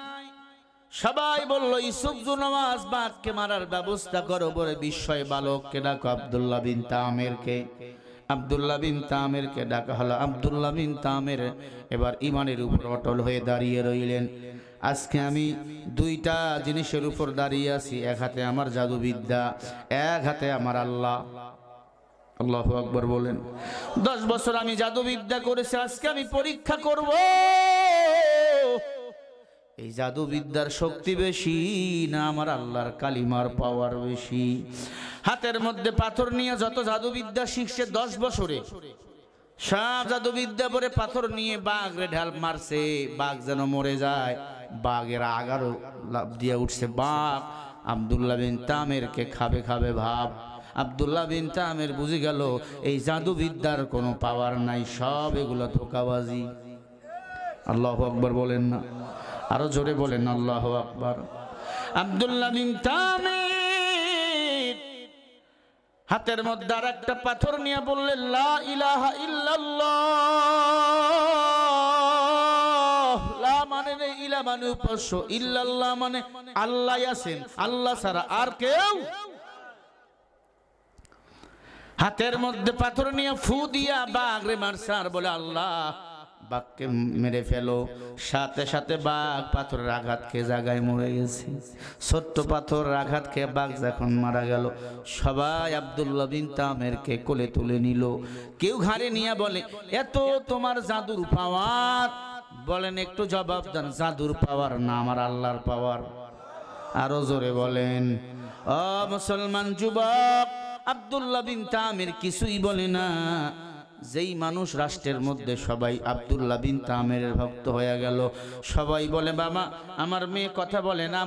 সবাই বলল, ইউসুফ জুনাওয়াজ বাঘকে মারার ব্যবস্থা করো। বলে বিস্ময় বালককে ডাকো, আব্দুল্লাহ বিন তামেরকে। আব্দুল্লাহ বিন তামেরকে ডাকা হলো। আব্দুল্লাহ বিন তামের এবার ইমানের উপর অটল হয়ে দাঁড়িয়ে রইলেন। আজকে আমি দুইটা জিনিসের উপর দাঁড়িয়ে আছি, এক হাতে আমার জাদুবিদ্যা, এক হাতে আমার আল্লাহ। আল্লাহু আকবার বলেন। 10 বছর আমি জাদুবিদ্যা করেছি, আজকে আমি পরীক্ষা করব এই জাদুবিদ্যার শক্তি বেশি না আমার আল্লাহর কালিমার পাওয়ার বেশি। হাতের মধ্যে পাথর নিয়ে যত জাদুবিদ্যা শিখছে 10 বছরে, সব জাদুবিদ্যা পরে পাথর নিয়ে বাঘরে ঢাল মারছে, বাঘ যেন মরে যায়। বাঘের আগারও লাফ দিয়ে উঠছে। বাঘ আব্দুল্লাহ বিন তামেরকে খাবে খাবে ভাব। আব্দুল্লাহ বিন তামের বুঝে গেল এই জাদুবিদ্যার কোনো পাওয়ার নাই, সব এগুলো ধোঁকাবাজি। আল্লাহু আকবার বলেন না? আরো জোরে বলেন আল্লাহু আকবার। আব্দুল্লাহ বিন তামের হাতের মধ্যে আর একটা পাথর নিয়ে বললেন, লা ইলাহা ইল্লাল্লাহ। লা মানে ইলা মানে উপাস্য, ইল্লাল্লাহ মানে আল্লাহ আছেন, আল্লাহ ছাড়া আর কেউ। হাতের মধ্যে পাথর নিয়ে ফু দিয়া বাঘরে মারছে আর বলে, আল্লাহ বাঘকে মেরে ফেলো। সাথে সাথে বাঘ পাথরের আঘাত খেয়ে জায়গায় মরে গেছে। ছোট্ট পাথরের আঘাত খেয়ে বাঘ যখন মারা গেল, সবাই আব্দুল্লাহ বিন তামেরকে কোলে তুলে নিল। কেউ ঘাড়ে নিয়ে বলে, এত তোমার জাদুর পাওয়ার? বলেন একটু জবাব দেন, জাদুর পাওয়ার না আমার আল্লাহর পাওয়ার? আরো জোরে বলেন। ও মুসলমান যুবক, আব্দুল্লাহ বিন তামের কিছুই বলে না। যেই মানুষ রাষ্ট্রের মধ্যে সবাই আব্দুল্লাহ বিন তামের ভক্ত হয়ে গেল। সবাই বলে, বাবা আমার মেয়ে কথা বলে না।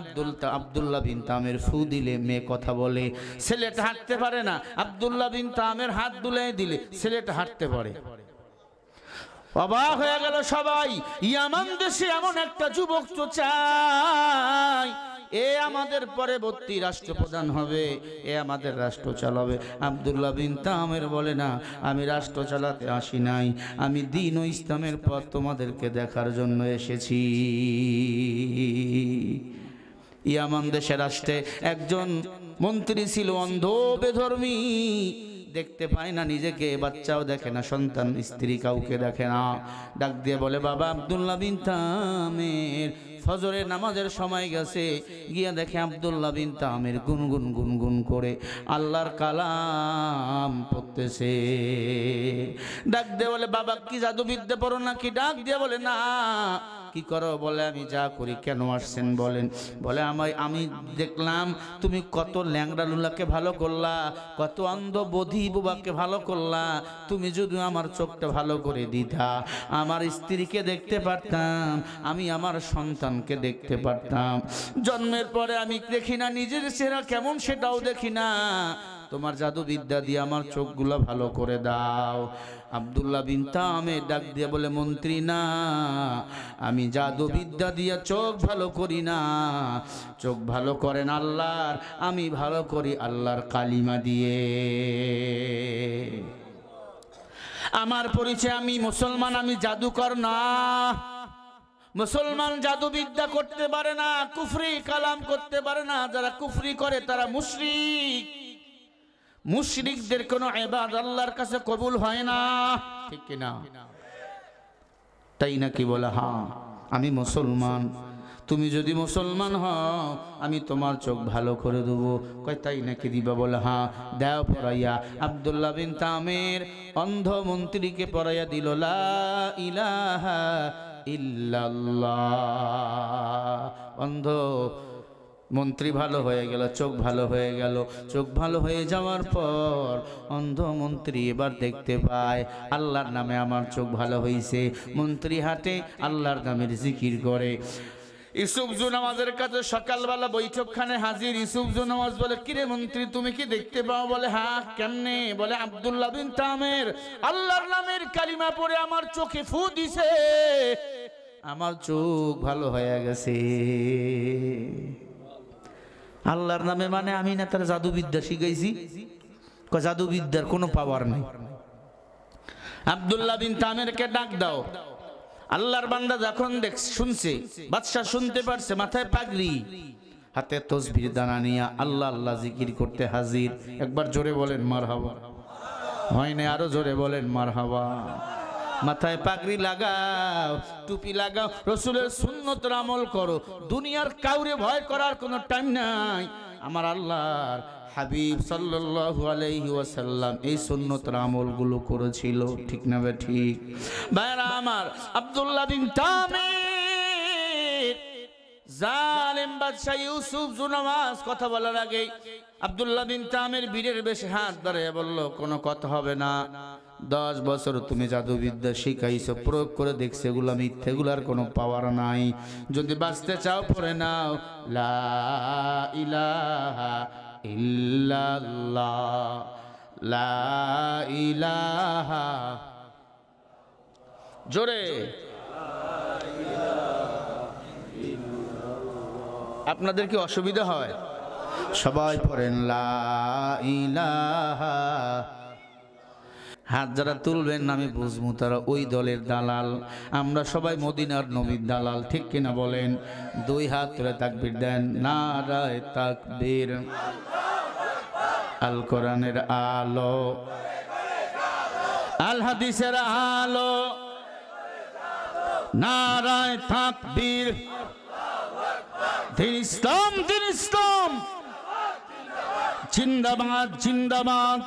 আব্দুল্লাহ বিন তামের ফু দিলে মেয়ে কথা বলে। ছেলেটা হাঁটতে পারে না, আব্দুল্লাহ বিন তামের হাত দুলাই দিলে ছেলেটা হাঁটতে পারে। অবাক হয়ে গেল সবাই। ইয়ামান দেশে এমন একটা যুবক তো চাই, এ আমাদের পরবর্তী রাষ্ট্রপ্রধান হবে, এ আমাদের রাষ্ট্র চালাবে। আব্দুল্লাহ বিন তামের বলে, না আমি রাষ্ট্র চালাতে আসি নাই, আমি দ্বীন ও ইসলামের পথ তোমাদেরকে দেখার জন্য এসেছি। ইয়ামান দেশের রাষ্ট্রে একজন মন্ত্রী ছিল, অন্ধ বেধর্মী, দেখতে পায় না নিজেকে, বাচ্চাও দেখে না, সন্তান স্ত্রী কাউকে দেখে না। ডাক দিয়ে বলে, বাবা আব্দুল্লাহ বিন তামের ফজরের নামাজের সময় গেছে, গিয়া দেখে আব্দুল্লাহ বিন তামের গুনগুন গুনগুন করে আল্লাহর কালাম পড়তেছে। ডাক দিয়ে বলে, বাবা কি জাদুবিদ্যা পড়ো নাকি? ডাক দিয়ে বলে, না কি করো? বলে আমি যা করি। কেন আসছেন বলেন? বলে আমি দেখলাম তুমি কত ল্যাংড়া লুলাকে ভালো করলা, কত অন্ধ বধি বুবাকে ভালো করলা। তুমি যদি আমার চোখটা ভালো করে দিতা, আমার স্ত্রীকে দেখতে পারতাম, আমি আমার সন্তানকে দেখতে পারতাম। জন্মের পরে আমি দেখি না নিজের চেহারা কেমন, সেটাও দেখি না। তোমার জাদুবিদ্যা দিয়ে আমার চোখগুলো ভালো করে দাও। আব্দুল্লাহ বিন তামের ডাক দিয়ে বলে, মন্ত্রী না, আমি জাদুবিদ্যা দিয়ে চোখ ভালো করি না, চোখ ভালো করেন আল্লাহর, আমি ভালো করি আল্লাহর কালিমা দিয়ে। আমার পরিচয় আমি মুসলমান, আমি জাদুকর না। মুসলমান জাদুবিদ্যা করতে পারে না, কুফরি কালাম করতে পারে না। যারা কুফরি করে তারা মুশরিক। মুশরিকদের কোনো ইবাদত আল্লাহর কাছে কবুল হয় না, ঠিক কি না? তাই নাকি? বলে হ্যাঁ আমি মুসলমান। তুমি যদি মুসলমান হও আমি তোমার চোখ ভালো করে দেবো। কয় তাই নাকি? দিবা? বলে হ্যাঁ দাও পড়াইয়া। আব্দুল্লাহ বিন তামের অন্ধ মন্ত্রীকে পড়াইয়া দিল লা ইলাহা ইল্লাল্লাহ। অন্ধ মন্ত্রী ভালো হয়ে গেল, চোখ ভালো হয়ে গেল। চোখ ভালো হয়ে যাওয়ার পর অন্ধ মন্ত্রী এবার দেখতে পায় আল্লাহর নামে আমার চোখ ভালো হয়েছে। মন্ত্রী হাঁটে, আল্লাহর নামের জিকির করে। ইউসুফ জুনামাজের কাছে সকালবেলা বৈঠকখানে হাজির। ইউসুফ জুনামাজ বলে, কিরে মন্ত্রী তুমি কি দেখতে পাও? বলে হ্যাঁ। কেমনে? বলে আব্দুল্লাহ বিন তামের আল্লাহর নামের কালিমা পড়ে আমার চোখে ফু দিছে, আমার চোখ ভালো হয়ে গেছে। আল্লাহর নামে মানে আমি না তার জাদুবিদ্যা শিখাইছি? জাদুবিদ্যার কোনো পাওয়ার নাই। আব্দুল্লাহ বিন তামেরকে ডাক দাও। আল্লাহর বান্দা যখন শুনছে, বাদশা শুনতে পারছে, মাথায় পাগড়ি, হাতে তসবির দানা নিয়ে আল্লাহ আল্লাহ জিকির করতে হাজির। একবার জোরে বলেন মারহাবা। হয় না? আরো জোরে বলেন মারহাবা। মাথায় পাগড়ি লাগাও, টুপি লাগাও, রসুলের সুন্নতের আমল করো। দুনিয়ার কাউরে ভয় করার কোনো টাইম নাই। আমার আল্লাহর হাবিব সাল্লাল্লাহু আলাইহি ওয়াসাল্লাম এই সুন্নতের আমলগুলো করেছিল, ঠিক না বে ঠিক? ভাইরা আমার, আব্দুল্লাহ বিন তামির জালেম বাদশা ইউসুফ জুনামাজ কথা বলার আগে আব্দুল্লাহ বিন তামির বীরের বেশে হাত ধরে বলল, কোনো কথা হবে না। 10 বছর তুমি জাদুবিদ্যা শিখাইছো, প্রয়োগ করে দেখছে, এগুলা মিথ্যে, এগুলার কোনো পাওয়ার নাই। যদি বাঁচতে চাও পড়ে নাও লা ইলাহা ইল্লাল্লাহ, লা ইলাহা, জোরে। আপনাদের কি অসুবিধা হয়? সবাই পড়েন লা ইলাহা। হাত যারা তুলবেন আমি বুঝবো তারা ওই দলের দালাল। আমরা সবাই মদিনার নবীর দালাল, ঠিক কিনা বলেন? 2 হাত তুলে তাকবীর দেন, নারায়ে তাকবীর। আল কোরআনের আলো, আল হাদিসের আলো, নারায়ে তাকবীর। দিন ইসলাম, দিন ইসলাম জিন্দাবাদ, জিন্দাবাদ,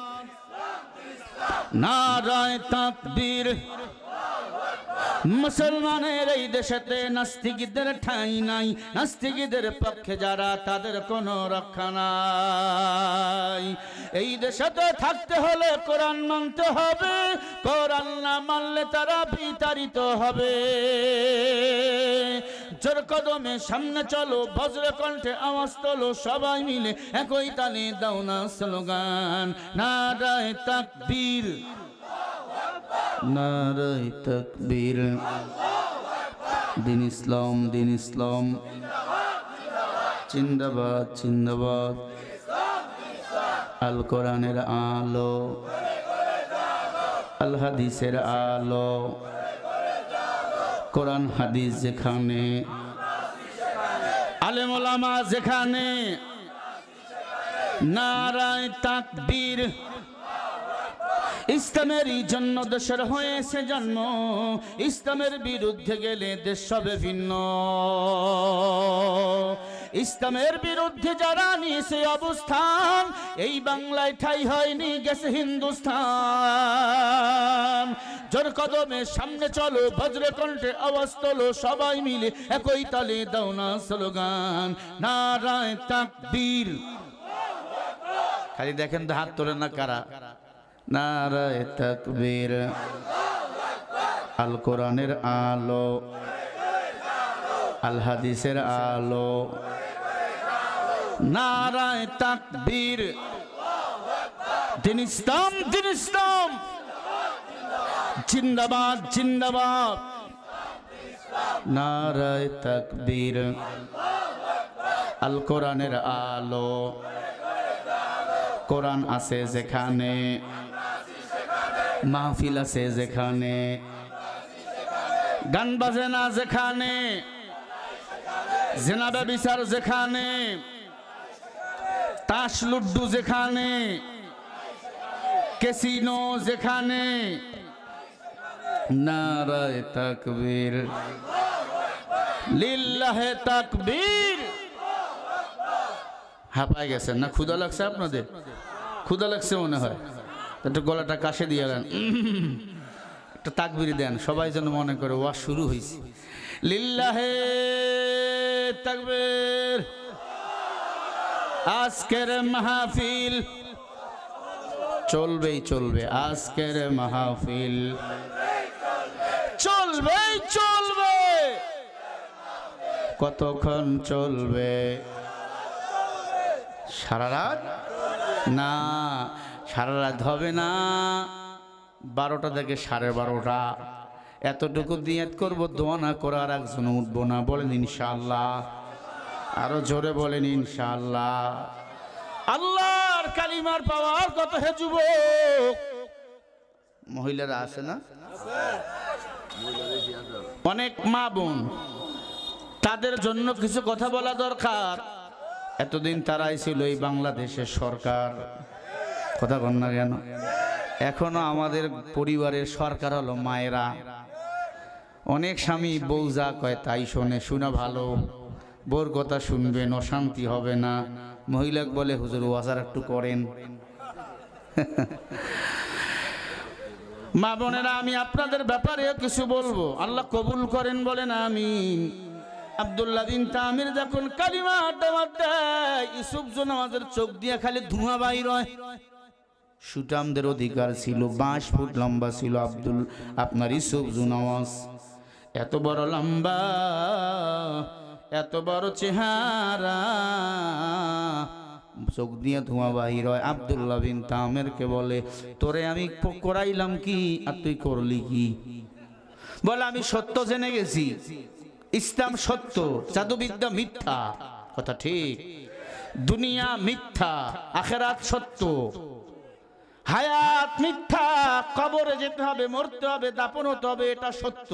নারায়ে তাকবীর। মুসলমানের এই দেশেতে নাস্তিকদের ঠাঁই নাই। নাস্তিকদের পক্ষে যারা, তাদের কোনো রক্ষা নাই। এই দেশেতে থাকতে হলে কোরআন মানতে হবে, কোরআন না মানলে তারা বিতাড়িত হবে। জোর কদমে সামনে চলো, বজ্র কণ্ঠে আওয়াজ তোলো, সবাই মিলে একই তালে দাও না স্লোগান, নারায়ে তাকবীর, নারায়ে তাকবীর। দিন ইসলাম, দিন ইসলাম জিন্দাবাদ, জিন্দাবাদ। আল কোরআনের আলো, আল হাদিসের আলো, কোরআন হাদিস যেখানে, আলেম ওলামা যেখানে, নারায়ে তাকবীর। ইসলামেরই জন্য দেশের হয়েছে জন্ম, ইসলামের বিরুদ্ধে গেলে দেশ হবে ভিন্ন। ইসলামের বিরুদ্ধে যারা নিয়েছে অবস্থান, এই বাংলায় ঠাই হয়নি, গেছে হিন্দুস্তান। জোর কদমে সামনে চলো, বজ্রে কণ্ঠে আওয়াজ তোলো, সবাই মিলে একই তালে দাও না স্লোগান, নারায়ে তাকবীর। খালি দেখেন তো হাত তোলেন না কারা, নারায়ে তাকবীর। আল কোরআনের আলো, আল হাদিসের আলো, নারায়ে তাকবীর। দিন ইসলাম, দিন ইসলাম, জিন্দাবাদ জিন্দাবাদ, নারায়ে তাকবীর। আল কোরআনের আলো, কোরআন আছে যেখানে, মাহফিল আছে যেখানে, গান বাজনা যেখানে, জিনা ব্যভিচার যেখানে, তাস লুড্ডু যেখানে, ক্যাসিনো যেখানে, নারায়ে তাকবীর, লিল্লাহে তাকবীর। হাঁপায় গেছেন না? ক্ষুধা লাগছে আপনাদের? ক্ষুধা লাগছে মনে হয়, একটু গলাটা কাশে দিয়ে দেন, একটা তাকবীর দেন, সবাই যেন মনে করে ওয়াজ শুরু হয়েছে। লিল্লাহে তাকবীর। আজকের মাহফিল চলবেই চলবে, আজকের মাহফিল চলবেই চলবে। কতক্ষণ চলবে? সারা রাত? না, সারা রাত হবে না, 12টা থেকে 12:30, এতটুকু নিয়ত করবো, দোয়া না করার একজন উঠবো না। বলেন ইনশাআল্লাহ, আরো জোরে বলেন ইনশাআল্লাহ। আল্লাহর কালিমার পাওয়ার কত হে যুবক, মহিলারা আছে না? অনেক মা বোন, তাদের জন্য কিছু কথা বলা দরকার। এতদিন তারাই ছিল এই বাংলাদেশের সরকার, কথা বল না কেন? এখনো আমাদের পরিবারের সরকার হলো মায়েরা। অনেক স্বামী বউ যা কয় তাই শোনে, শুনে ভালো, বউর কথা শুনবেন, অশান্তি হবে না। মহিলা বলে হুজুর ওয়াজ একটু করেন। মা বোনেরা, আমি আপনাদের ব্যাপারে কিছু বলবো, আল্লাহ কবুল করেন, বলেন আমিন। আব্দুল্লাহ বিন তামির যখন কালিমা দাওয়াত দেয়, ইউসুফ জুনাওয়াজের চোখ দিয়ে খালি ধোঁয়া বাইর হয়। সুটামদের অধিকার ছিল, 22 ফুট লম্বা ছিল আপনার ইউসুফ জুনাওয়াজ। এত বড় লম্বা, এত বড় চেহারা, চোখ দিয়ে ধোঁয়া বাহির হয়। আব্দুল্লাহ বিন তামেরকে বলে, তোরে আমি করাইলাম কি আর তুই করলি কি? বলে, আমি সত্য জেনে গেছি, ইসলাম সত্য, জাদুবিদ্যা মিথ্যা। কথা ঠিক, দুনিয়া মিথ্যা, আখিরাত সত্য, হায়াত মিথ্যা, কবরে যেতে হবে, মরতে হবে, দাফন হতে হবে, এটা সত্য,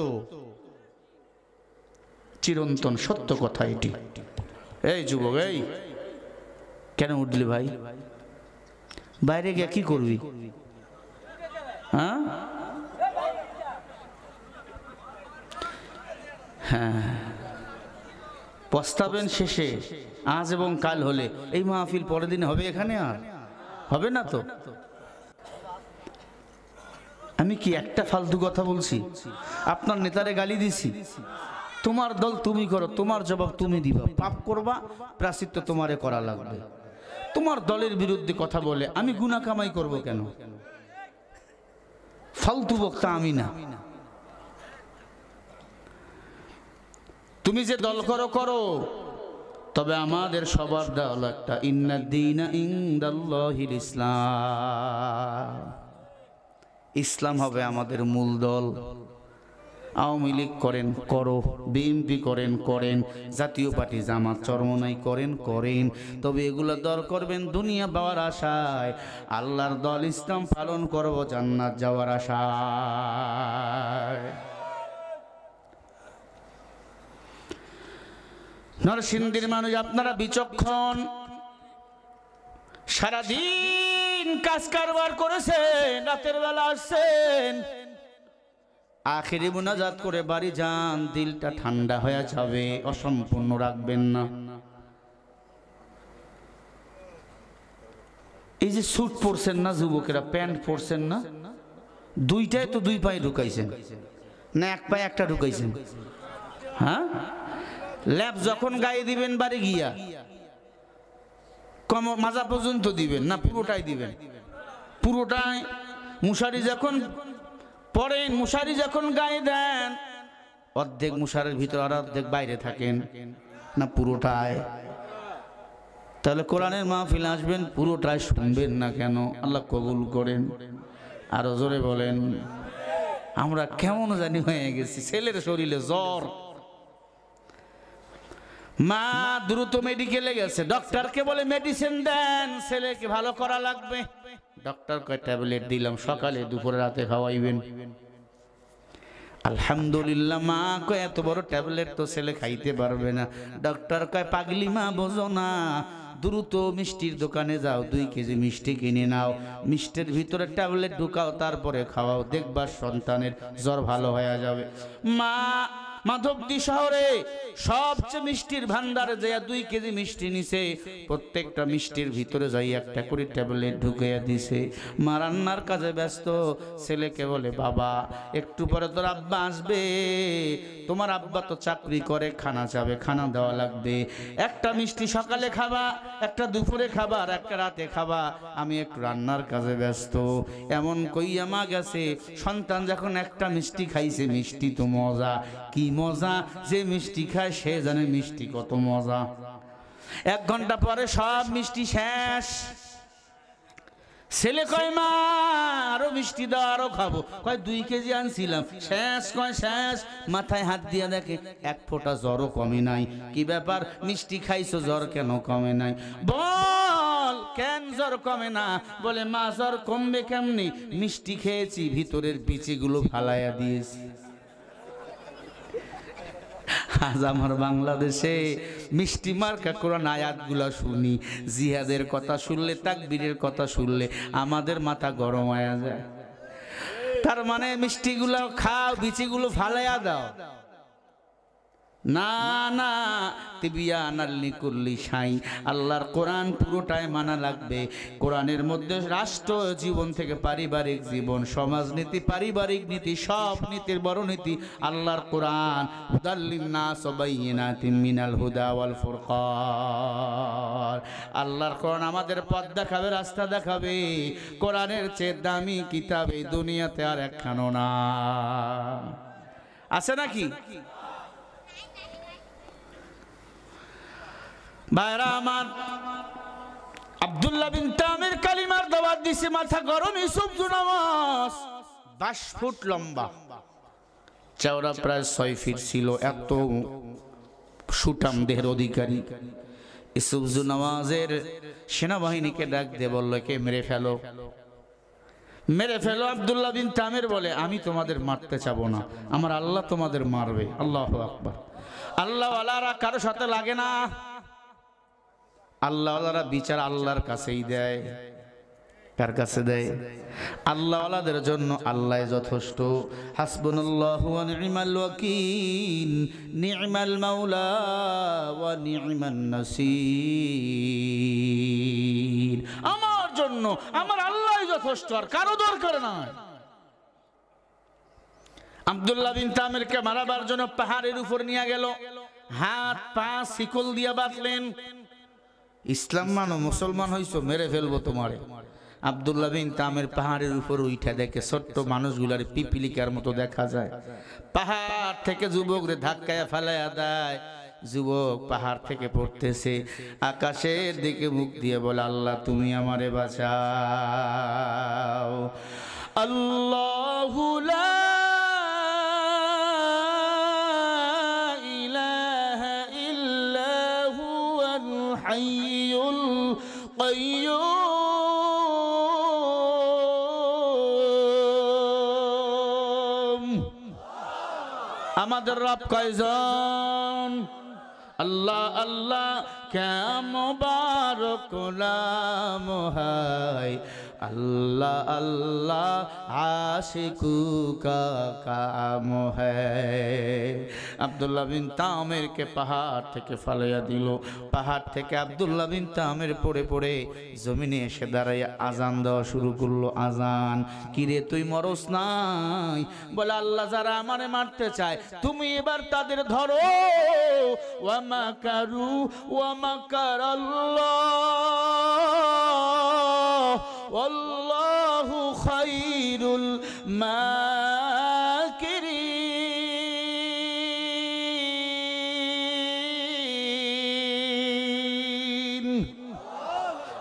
চিরন্তন সত্য কথা এটি। এই যুবক, এই কেন উঠলি ভাই? বাইরে গিয়ে কি করবি? হ্যাঁ হ্যাঁ, পস্তাবেন শেষে, আজ এবং কাল হলে। এই মাহফিল পরের দিন হবে, এখানে আর হবে না তো। আমি কি একটা ফালতু কথা বলছি? আপনার নেতারে গালি দিছি, তোমার দল তুমি করো, তোমার জবাব তুমি দিবা, পাপ করবা, প্রায়শ্চিত্ত তোমারে করা লাগবে। তোমার দলের বিরুদ্ধে কথা বলে আমি গুনাহ কামাই করব কেন? ফালতু বক্তা আমি না। তুমি যে দল করো করো, তবে আমাদের সবার দল একটা, ইন্নাদ দীনা ইনদাল্লাহিল ইসলাম। ইসলাম হবে আমাদের মূল দল। আওয়ামী লীগ করেন করো, বিএনপি করেন করেন, জাতীয় পার্টি জামাত চরমনাই করেন করেন, তবে এগুলো দল করবেন দুনিয়া পাওয়ার আশায়। আল্লাহর দল ইসলাম পালন করব জান্নাত যাওয়ার আশায়। নরসিংদীর মানুষ আপনারা বিচক্ষণ, সারাদিন কাজ কারবার করেছেন, রাতের বেলা আসছেন, আখিরি মুনাজাত করে বাড়ি যান, দিলটা ঠান্ডা হয়ে যাবে, অসম্পূর্ণ রাখবেন না। এই যে স্যুট পরছেন না যুবকেরা, প্যান্ট পরছেন না, দুইটাই তো দুই পায়ে ঢুকাইছেন না এক পায়ে একটা ঢুকাইছেন? হ্যাঁ, ল্যাপ যখন গায়ে দিবেন বাড়ি গিয়া কোমর মাজা পর্যন্ত দিবেন না পুরোটাই দিবেন? পুরোটাই। মশারি যখন পরেন, মশারি যখন গায়ে দেন, অর্ধেক মশারির ভিতর আর অর্ধেক বাইরে থাকেন না পুরোটাই? তাহলে কোরআনের মাহফিল আসবেন, পুরোটাই শুনবেন না কেন? আল্লাহ কবুল করেন। আরো জোরে বলেন। আমরা কেমন জানি হয়ে গেছি, ছেলের শরীরে জ্বর, মা দ্রুত মেডিকেলে গেছে, ডক্টরকে বলে মেডিসিন দেন, ছেলেকে ভালো করা লাগবে। ডক্টর কয় ট্যাবলেট দিলাম, সকালে দুপুরে রাতে খাওয়াইবেন। আলহামদুলিল্লাহ। মা কয় এত বড় ট্যাবলেট তো ছেলে খাইতে পারবে না। ডক্টর কয় পাগলি মা, বোঝো না, দ্রুত মিষ্টির দোকানে যাও, 2 কেজি মিষ্টি কিনে নাও, মিষ্টির ভিতরে ট্যাবলেট ঢুকাও, তারপরে খাওয়াও, দেখবা সন্তানের জ্বর ভালো হয়ে যাবে। মা মাধবদী শহরে সবচেয়ে মিষ্টির ভান্ডারে যাইয়া 2 কেজি মিষ্টি নিছে, প্রত্যেকটা মিষ্টির ভিতরে যাই একটা করে ট্যাবলেট ঢুকাইয়া দিছে। মা রান্নার কাজে ব্যস্ত, ছেলেকে বলে বাবা একটু পরে তোর আব্বা আসবে, তোমার আব্বা তো চাকরি করে, খানা চাবে, খানা দেওয়া লাগবে, একটা মিষ্টি সকালে খাবা, একটা দুপুরে খাবা, আর একটা রাতে খাবা, আমি একটু রান্নার কাজে ব্যস্ত। এমন কইয়া মা গেছে, সন্তান যখন একটা মিষ্টি খাইছে, মিষ্টি তো মজা, কি মজা, যে মিষ্টি খায় সে জানে মিষ্টি কত মজা। 1 ঘন্টা পরে সব মিষ্টি শেষ। ছেলে কয় মা আরো মিষ্টি দাও, আরো খাবো। কয় 2 কেজি আনছিলাম, শেষ। কয় শেষ। মাথায় হাত দিয়া দেখে 1 ফোঁটা জ্বরও কমে নাই। কি ব্যাপার, মিষ্টি খাইছো, জ্বর কেন কমে নাই? বল কেন জ্বর কমে না? বলে মা জ্বর কমবে কেমনি, মিষ্টি খেয়েছি, ভিতরের বিচিগুলো ফালাইয়া দিয়েছি। আজ আমার বাংলাদেশে মিষ্টি মার্কা কোরআন আয়াতগুলা শুনি, জিহাদের কথা শুনলে, তাকবীরের কথা শুনলে আমাদের মাথা গরম হয়ে যায়। তার মানে মিষ্টিগুলো খাও, বিচিগুলো ফালাইয়া দাও? না না, তিবিয়ানাল লিকুল্লি শাই, আল্লাহর কোরআন পুরোটাই মানা লাগবে। কোরআনের মধ্যে রাষ্ট্র জীবন থেকে পারিবারিক জীবন, সমাজনীতি, পারিবারিক নীতি, সব নীতির বড় নীতি আল্লাহর কোরআন। হুদাল লিন্নাস ওয়া বাইয়িনাতিন মিনাল হুদা ওয়াল ফুরকান। আল্লাহর কোরআন আমাদের পথ দেখাবে, রাস্তা দেখাবে। কোরআনের চেয়ে দামি কিতাব এই দুনিয়াতে আর একখানো না। আছে নাকি? ভাইরা আমার, আব্দুল্লাহ বিন তামির কালিমার দাওয়াত দিছে, মাথা গরম। ইউসুফ জুনামাস 22 ফুট লম্বা, চওড়া প্রায় 6 ফিট ছিল, এত সুঠাম দেহের অধিকারী। ইউসুফ জুনামাজের সেনাবাহিনীকে ডাক দিয়ে বলল, কে মেরে ফেলো, মেরে ফেলো। আব্দুল্লাহ বিন তামির বলে, আমি তোমাদের মারতে চাবো না, আমার আল্লাহ তোমাদের মারবে। আল্লাহু আকবার। আল্লাহ ওয়ালারা কারো সাথে লাগে না, আল্লাহওয়ালারা বিচার আল্লাহর কাছেই দেয়। কার কাছে দেয়? আল্লাহওয়ালাদের জন্য আল্লাহ যথেষ্ট। হাসবুনাল্লাহু ওয়া নি'মাল ওয়াকিল, নি'মাল মাওলা ওয়া নি'মান নাসির। আমার জন্য আমার আল্লাহই যথেষ্ট, আর কারো দরকার নাই। আব্দুল্লাহ বিন তামিরকে মারাবার জন্য পাহাড়ের উপর নিয়ে গেল, হাত পা শিকল দিয়া বাঁধলেন। ইসলাম মানো, মুসলমান হইছো, মেরে ফেলবো তোমারে। আব্দুল্লাহ বিন তামির পাহাড়ের উপর উঠে দেখে ছোট্ট মানুষগুলার পিপিলিকার মতো দেখা যায়। পাহাড় থেকে যুবকরে ধাক্কায় ফেলাইয়া দেয়, যুবক পাহাড় থেকে পড়তেছে, আকাশের দিকে মুখ দিয়ে বলে, আল্লাহ তুমি আমারে বাঁচাও। আল্লাহু লা হাইয়ুল কাইয়্যুম। আমাদের রব কয়জন? আল্লাহ আল্লাহ কে মুবারক নাম হায়, अल्लाह अल्लाह आशिकू का काम है। আব্দুল্লাহ বিন তামেরকে পাহাড় থেকে ফালাইয়া দিল। পাহাড় থেকে আব্দুল্লাহ বিন তামের পড়ে পড়ে জমিনে এসে দাঁড়াইয়া আজান দেওয়া শুরু করলো। আজান, কিরে তুই মরস নাই? বলে আল্লাহ যারা আমারে মারতে চায় তুমি এবার তাদের ধরো। ওয়া মাকারু ওয়া মাকারাল্লাহ ওয়াল্লাহু খায়রুল মাকিরিন।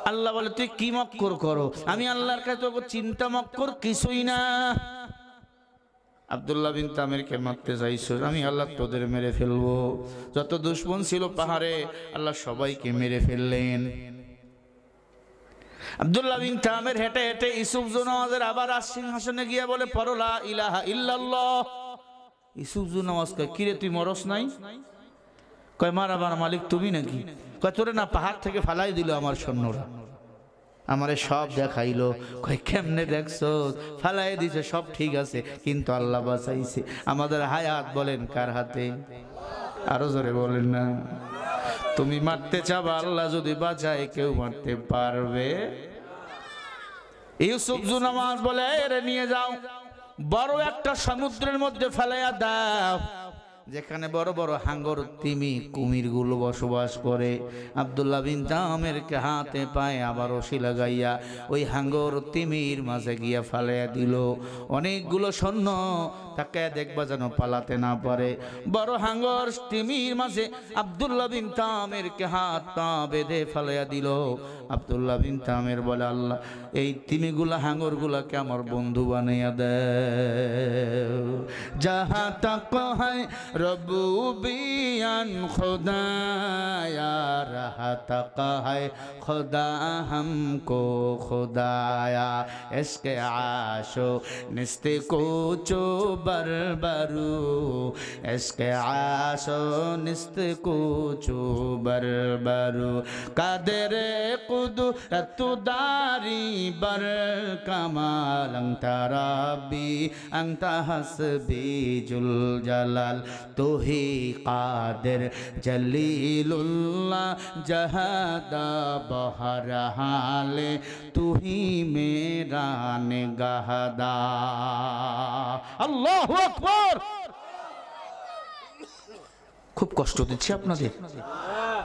আল্লাহ বলে তুই কি মক্কর করো, আমি আল্লাহর কাছে তো চিন্তা মক্কর কিছুই না। আব্দুল্লাহ বিন তামেরকে মারতে চাইছো, আমি আল্লাহ তোদের মেরে ফেলবো। যত দুশমন ছিল পাহাড়ে আল্লাহ সবাইকে মেরে ফেললেন। আব্দুল্লাহ বিন তামের হেঁটে হেঁটে ইউসুফ জুনাওয়াজের আবার সিংহাসনে গিয়ে বলে পড়ো লা ইলাহা ইল্লাল্লাহ। ইউসুফ জুনাওয়াজ কয় কিরে তুই মরস নাই? কয় মারাবার মালিক তুমি নাকি? কয় তোরে না পাহাড় থেকে ফালাই দিল আমার সৈন্যরা, আমারে সব দেখাইলো। কয় কেমনে দেখছো? ফালাই দিছে, সব ঠিক আছে কিন্তু আল্লাহ বাঁচাইছে। আমাদের হায়াত বলেন কার হাতে? আরো জোরে বলেন না। তুমি মারতে চাবা, আল্লাহ যদি বাঁচায় কেউ মারতে পারবে? ইউসুফ জুনাওয়াজ বলে এরে নিয়ে যাও, বড় একটা সমুদ্রের মধ্যে ফেলাইয়া দাও, যেখানে বড় বড় হাঙ্গর তিমি কুমির গুলো বসবাস করে। আব্দুল্লাহ বিন তামেরকে হাতে পায়ে আবার রশি লাগাইয়া ওই হাঙ্গর তিমির মাঝে গিয়া ফালাইয়া দিল। অনেকগুলো সৈন্য তাকে দেখবা যেন পালাতে না পারে। বড় হাঙ্গর তিমির মাঝে আব্দুল্লাহ বিন তামেরকে হাত পা বেঁধে ফালাইয়া দিল। আব্দুল্লাহ বিন তামের বলে আল্লাহ এই তিমিগুলা হাঙ্গরগুলাকে আমার বন্ধু বানাইয়া দেও। যাহা তাক হয় रबूबियन खुदाया रहा तका है खुदा हमको खुदाया इसके आशो निस्ते कुचो बरबरू इसके आशो निस्ते कुचो बरबरू कादर कुदरत दारी बर कमाल अंता रब्बी अंता हसबी जुल जलाल तो ही कादिर जलीलुल्लाह जहादा बहरहाले तू ही मेरा निगाहदा। আল্লাহু আকবার। খুব কষ্ট দিচ্ছি আপনাদের,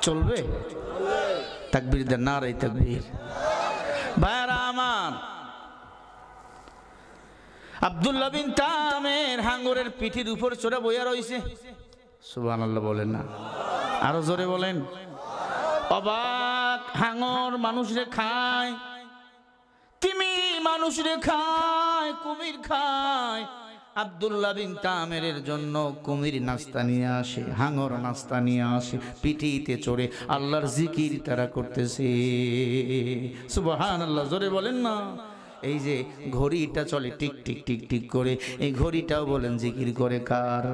চলবে? তাকবীর দেন, নারে তাকবীর। ভাইরা আমার, আব্দুল্লাহ বিন তামের হাঙ্গরের পিঠির উপর চড়ে বইয়া রইছে। সুবহানাল্লাহ বলেন না, আরো জোরে বলেন। অবাক, হাঙ্গর মানুষরে খায়, তিমি মানুষরে খায়, কুমির খায়। আব্দুল্লাহ বিন তামেরের জন্য কুমির নাস্তা নিয়ে আসে, হাঙ্গর নাস্তা নিয়ে আসে, পিঠিতে চড়ে আল্লাহর জিকির তারা করতেছে। সুবহানাল্লাহ জোরে বলেন না। এই যে ঘড়িটা চলে টিক টিক টিক টিক করে, এই ঘড়িটাও বলেন জিকির করে কার?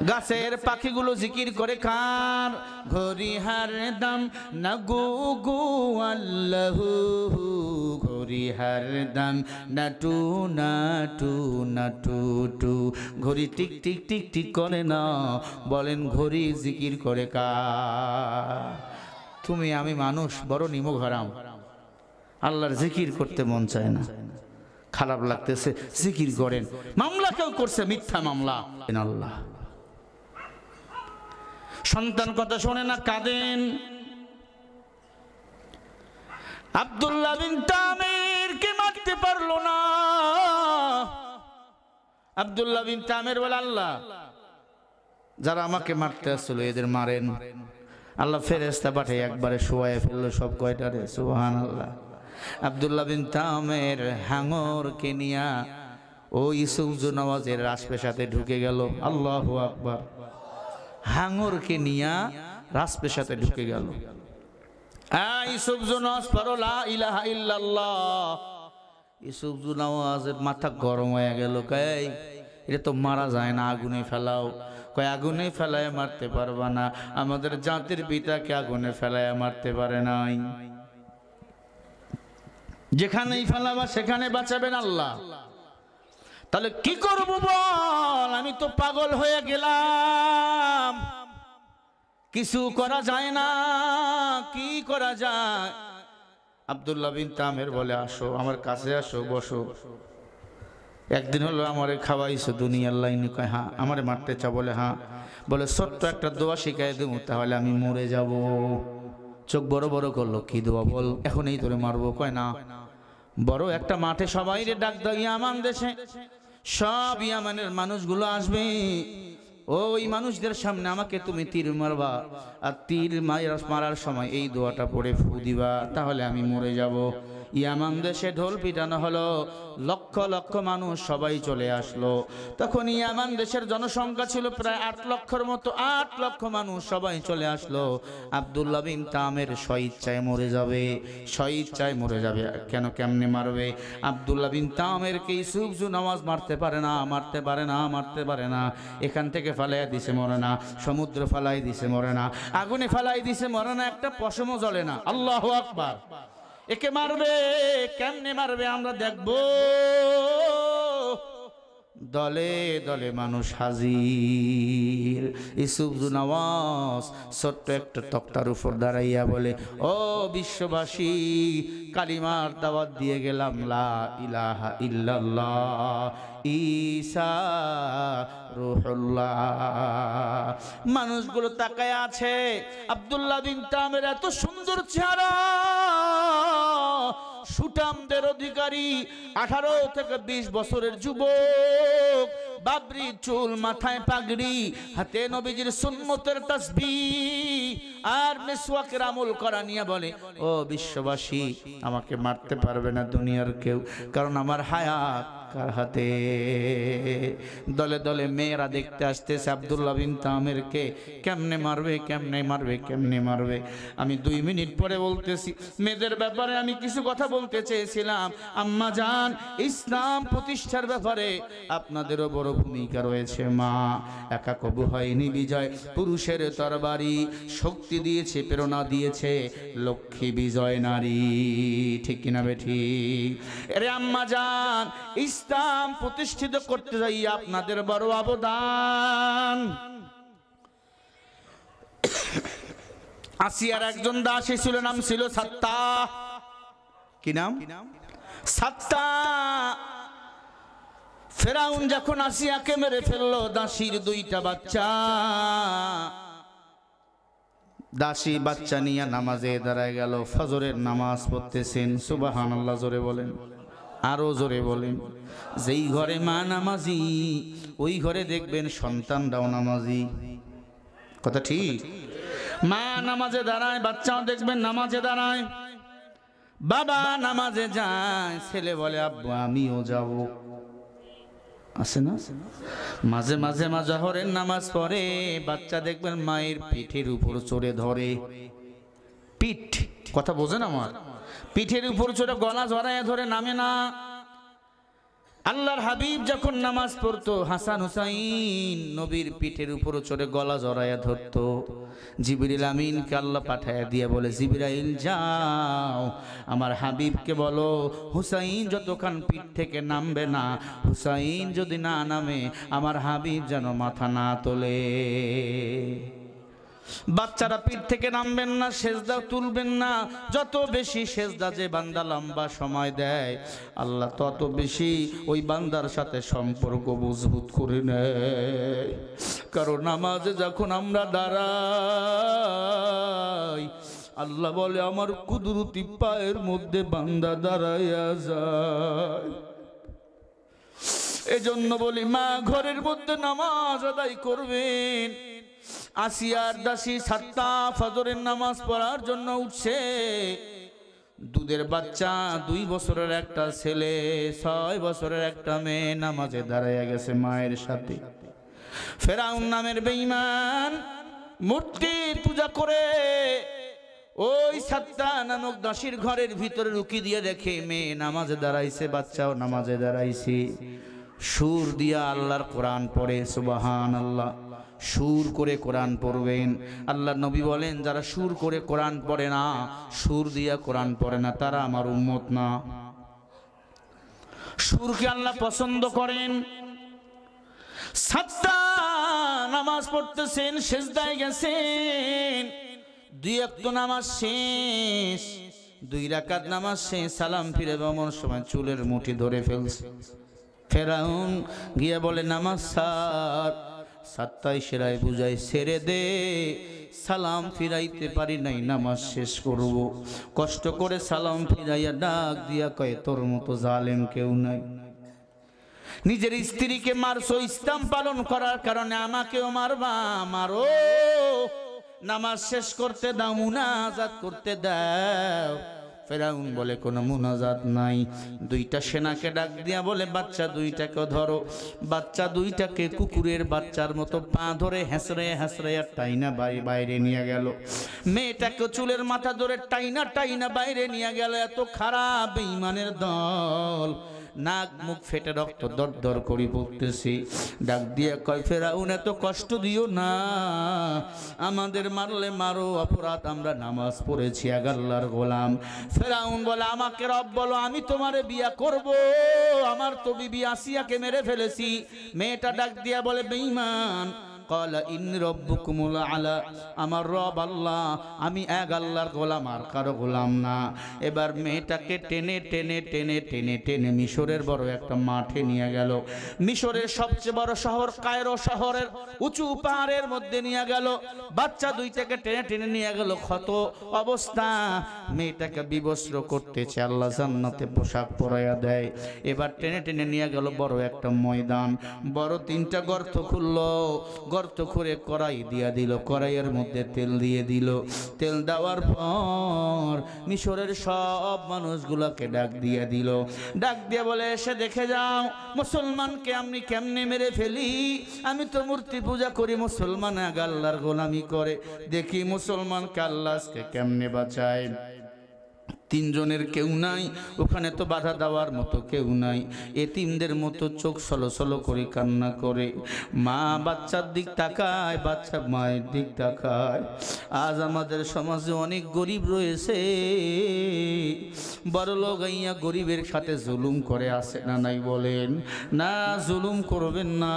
গাছের পাখিগুলো জিকির করে কার? ঘড়ি হার দাম না গু গু আল্লাহু, ঘড়ি হার দাম না টু না টু না টু টু। ঘড়ি টিক টিক টিক টিক করে না, বলেন ঘড়ি জিকির করে কার? তুমি আমি মানুষ বড় নিমক হারাম, আল্লাহর জিকির করতে মন চায় না, খারাপ লাগতেছে, জিকির করেন। মামলা কেউ করছে, মিথ্যা মামলা। আল্লাহ সন্তান কথা শোনে না, কাঁদেন। আব্দুল্লাহ বিন তামেরকে মারতে পারলো না। আব্দুল্লাহ বিন তামের বলে আল্লাহ যারা আমাকে মারতে আসছিল এদের মারেন। আল্লাহ ফেরেশতা পাঠিয়ে একবারে শোয়ায় ফেললো সব কয়টারে। সুবহানাল্লাহ। আব্দুল্লাহ বিন তামের হাঙ্গরকে নিয়া ও ইউসুফ জুনাওয়াজের রাজপ্রাসাদে ঢুকে গেল। আল্লাহু আকবার। হাঙ্গরকে নিয়া রাজপ্রাসাদে ঢুকে গেল। ইউসুফ জুনাওয়াজ পড়ো লা ইলাহা ইল্লাল্লাহ। ইউসুফ জুনাওয়াজের মাথা গরম হয়ে গেল। কই এটা তো মারা যায় না, আগুনে ফেলাও। কয় আগুনে ফেলায় মারতে পারবা না, আমাদের জাতির পিতাকে আগুনে ফেলায় মারতে পারে নাই। যেখানেই ফেলাবা সেখানে বাঁচাবেন আল্লাহ। তাহলে কি করব বল, আমি তো পাগল হয়ে গেলাম, কিছু করা যায় না, কি করা যায়? আব্দুল্লাহ বিন তামের বলে, আসো আমার কাছে, আসো বসো। একদিন হলো আমারে খাওয়াইছো দুনিয়ার লাইনে? কয় হ্যাঁ। আমারে মারতে চাও? বলে হ্যাঁ। বলে ছোট্ট একটা দোয়া শিখাই দেবো, তাহলে আমি মরে যাব। চোখ বড় বড় করলো, কি দোয়া বল, এখনই তোরে মারবো। কয় না, বড় একটা মাঠে সবাই রে ডাক দাও, ইয়ামান দেশে সব ইয়ামানের মানুষগুলো আসবে, ওই মানুষদের সামনে আমাকে তুমি তীর মারবা, আর তীর মারার সময় এই দোয়াটা পড়ে ফু দিবা, তাহলে আমি মরে যাব। ইয়ামান দেশে ঢোল পিটানো হলো, লক্ষ লক্ষ মানুষ সবাই চলে আসলো। তখন ইয়ামান দেশের জনসংখ্যা ছিল প্রায় 8 লক্ষর মতো। 8 লক্ষ মানুষ সবাই চলে আসলো। আব্দুল্লাহ বিন তামের স্বইচ্ছায় মরে যাবে, স্বইচ্ছায় মরে যাবে। কেন, কেমনে মারবে? আব্দুল্লাহ বিন তামের কে ইউসুফজু নামাজ মারতে পারে না, মারতে পারে না, মারতে পারে না। এখান থেকে ফালাই দিছে, মরে না। সমুদ্র ফালাই দিছে, মরে না। আগুনে ফালাই দিছে, মরে না। একটা পশমও জ্বলে না। আল্লাহু আকবার। একে মারবে, কেমনে মারবে আমরা দেখব। দলে দলে মানুষ হাজির। ইউসুফজু নওয়াজ ছোট্ট একটা তক্তার উপর দাঁড়াইয়া বলে, ও বিশ্ববাসী, কালিমার দাওয়াত দিয়ে গেলাম, লা ইলাহা ইল্লাল্লাহ ঈসা রূহুল্লাহ। মানুষগুলো তাকায় আছে। আব্দুল্লাহ বিন তামের এত সুন্দর চেহারা, সুঠামদের অধিকারী, 18 থেকে 20 বছরের যুবক, বাবরি চুল, মাথায় পাগড়ি, হাতে নবীজির সুন্নতের তাসবিহ আর মিসওয়াকের আমল করা নিয়ে বলে, ও বিশ্ববাসী, আমাকে মারতে পারবে না দুনিয়ার কেউ, কারণ আমার হায়াত কার হাতে। দলে দলে মেয়েরা দেখতে আসতেছে আব্দুল্লাহ বিন তামেরকে, কেমনে মারবে, কেমনে মারবে, কেমনে মারবে। আমি 2 মিনিট পরে বলতেছি। মেয়েদের ব্যাপারে আমি কিছু কথা বলতে চেয়েছিলাম। আম্মা জান, ইসলাম প্রতিষ্ঠার ব্যাপারে আপনাদেরও বড় ভূমিকা রয়েছে। মা একা কবু হয়নি বিজয়, পুরুষের তরবারি শক্তি দিয়েছে, প্রেরণা দিয়েছে লক্ষ্মী বিজয় নারী। ঠিক কিনা বেঠি? আরে আম্মা জান, ইসলাম প্রতিষ্ঠিত করতে যাই আপনাদের বড় অবদান। আসিয়ার একজন দাসী ছিল, নাম ছিল সাত্তা। কি নাম? সাত্তা। ফেরাউন যখন আসিয়াকে মেরে ফেললো, দাসীর 2টা বাচ্চা, দাসী বাচ্চা নিয়ে নামাজে দাঁড়ায় গেল। ফজরের নামাজ পড়তেছেন। সুবহানাল্লাহ জোরে বলেন, আরো জোরে বলেন। যেই ঘরে মা নামাজি, ওই ঘরে দেখবেন সন্তানরাও নামাজি। কথা ঠিক? মা নামাজে দাঁড়ায়, বাচ্চাও দেখবেন নামাজে দাঁড়ায়। বাবা নামাজে যায়, ছেলে বলে আব্বু আমিও যাব। আছে না? মাঝে মাঝে মা জোহরের নামাজ পড়ে, বাচ্চা দেখবেন মায়ের পিঠের উপর চড়ে ধরে। পিঠ, কথা বোঝেন আমার? পিঠের উপর চড়ে গলা জড়ায় ধরে, নামে না। আল্লাহর হাবিব যখন নামাজ পড়তো, হাসান হুসাইন নবীর পিঠের উপর চড়ে গলা জড়ায়া ধরতো। জিবরিল আমিনকে আল্লাহ পাঠায়া দিয়ে বলে, জিবরাইল যাও আমার হাবিবকে বলো, হুসাইন যতক্ষণ পিঠ থেকে নামবে না, হুসাইন যদি না নামে, আমার হাবিব যেন মাথা না তোলে। বাচ্চারা পিঠ থেকে নামবেন না, সেজদা তুলবেন না। যত বেশি সেজদা যে বান্দা লম্বা সময় দেয়, আল্লাহ তত বেশি ওই বান্দার সাথে সম্পর্ক মজবুত করে নেয়। কারণ নামাজে যখন আমরা দাঁড়াই, আল্লাহ বলে আমার কুদরতি পায়ের মধ্যে বান্দা দাঁড়াইয়া যায়। এজন্য বলি, মা ঘরের মধ্যে নামাজ আদায় করবেন। আসিয়ার দাসী সাত্তা ফজরের নামাজ পড়ার জন্য উঠছে। দুধের বাচ্চা, 2 বছরের একটা ছেলে, 6 বছরের একটা মেয়ে নামাজে দাঁড়াইয়া গেছে মায়ের সাথে। ফেরাউন নামের বেঈমান মূর্তির পূজা করে ওই সাত্তা নামক দাসীর ঘরের ভিতরে রুকি দিয়ে দেখে মেয়ে নামাজে দাঁড়াইছে, বাচ্চাও নামাজে দাঁড়াইছে। সুর দিয়া আল্লাহর কোরআন পড়ে, সুবহানাল্লাহ। সুর করে কোরআন পড়বেন। আল্লাহ নবী বলেন যারা সুর করে কোরআন পড়ে না, সুর দিয়া কোরআন পড়ে না, তারা আমার উম্মত না। সুরকে আল্লাহ পছন্দ করেন। সাতটা নামাজ পড়তেছেন, সেজদায় গেছেন, দুই ওয়াক্ত নামাজ শেষ, 2 রাকাত নামাজ শেষ, সালাম ফিরে এমন সময় চুলের মুঠি ধরে ফেলছে। ফেরাউন গিয়া বলে নামাজ ছাড়। 7টায় সেরাই বুঝাই ছেড়ে দে, সালাম ফিরাইতে পারি নাই, নামাজ শেষ করব। কষ্ট করে সালাম ফিরাইয়া ডাক দিয়া কয় তোর মতো জালেম কেউ নাই। নিজের স্ত্রীকে মারছো ইসলাম পালন করার কারণে, আমাকেও মারবা, মারো, নামাজ শেষ করতে দাও, মুনাজাত করতে দাও। ফেরাউন বলে কোনো মুনাজাত নাই। 2টা সেনাকে ডাক দিয়া বলে বাচ্চা 2টাকে ধরো। বাচ্চা 2টাকে কুকুরের বাচ্চার মতো পা ধরে হেসড়ে হেসড়ে টাইনা বাইরে নিয়ে গেল। মেয়েটাকে চুলের মাথা ধরে টাইনা টাইনা বাইরে নিয়ে গেল। এত খারাপ বেঈমানের দল, নাক মুখ ফেটে রক্ত দরদর করে পড়তেছে। ডাক দিয়ে কয় ফেরাউন এত কষ্ট দিও না, আমাদের মারলে মারো, অপরাধ আমরা নামাজ পড়েছি, এক আল্লাহর গোলাম। ফেরাউন বলে আমাকে রব বলো, আমি তোমারে বিয়া করব, আমার তো বিবি আসিয়াকে মেরে ফেলেছি। মেয়েটা ডাক দিয়া বলে বেঈমান, قال إن ربكم الأعلى, আমার রব আল্লাহ, আমি এক আল্লাহর গোলাম, আর কারো গোলাম না। এবার মেয়েটাকে টেনে টেনে টেনে টেনে টেনে মিশরের বড় একটা মাঠে নিয়ে গেল। মিশরের সবচেয়ে বড় শহর কায়রো শহরের উঁচু পাহাড়ের মধ্যে নিয়ে গেল। বাচ্চা 2টাকে টেনে টেনে নিয়ে গেল। ক্ষত অবস্থা, মেয়েটাকে বিবস্ত্র করতেছে, আল্লাহ জান্নাতে পোশাক পরাইয়া দেয়। এবার টেনে টেনে নিয়ে গেল বড় একটা ময়দান, বড় 3টা গর্ত খুললো। গর্ত করে কড়াই দিয়া দিল, কড়াইয়ের মধ্যে তেল দিয়ে দিল। তেল দেওয়ার পর মিশরের সব মানুষগুলোকে ডাক দিয়ে দিল। ডাক দিয়ে বলে এসে দেখে যাও মুসলমানকে আমি কেমনে মেরে ফেলি। আমি তো মূর্তি পূজা করি, মুসলমান এক আল্লাহর গোলামি করে, দেখি মুসলমানকে আল্লাহ আজকে কেমনে বাঁচায়। 3 জনের কেউ নাই ওখানে, তো বাধা দেওয়ার মতো কেউ নাই। এতিমদের মতো চোখ সলসল করে কান্না করে। মা বাচ্চার দিক তাকায়, বাচ্চা মায়ের দিক তাকায়। আজ আমাদের সমাজে অনেক গরিব রয়েছে, বড় লোক আইয়া গরিবের সাথে জুলুম করে, আসে না নাই বলেন? না, জুলুম করবেন না।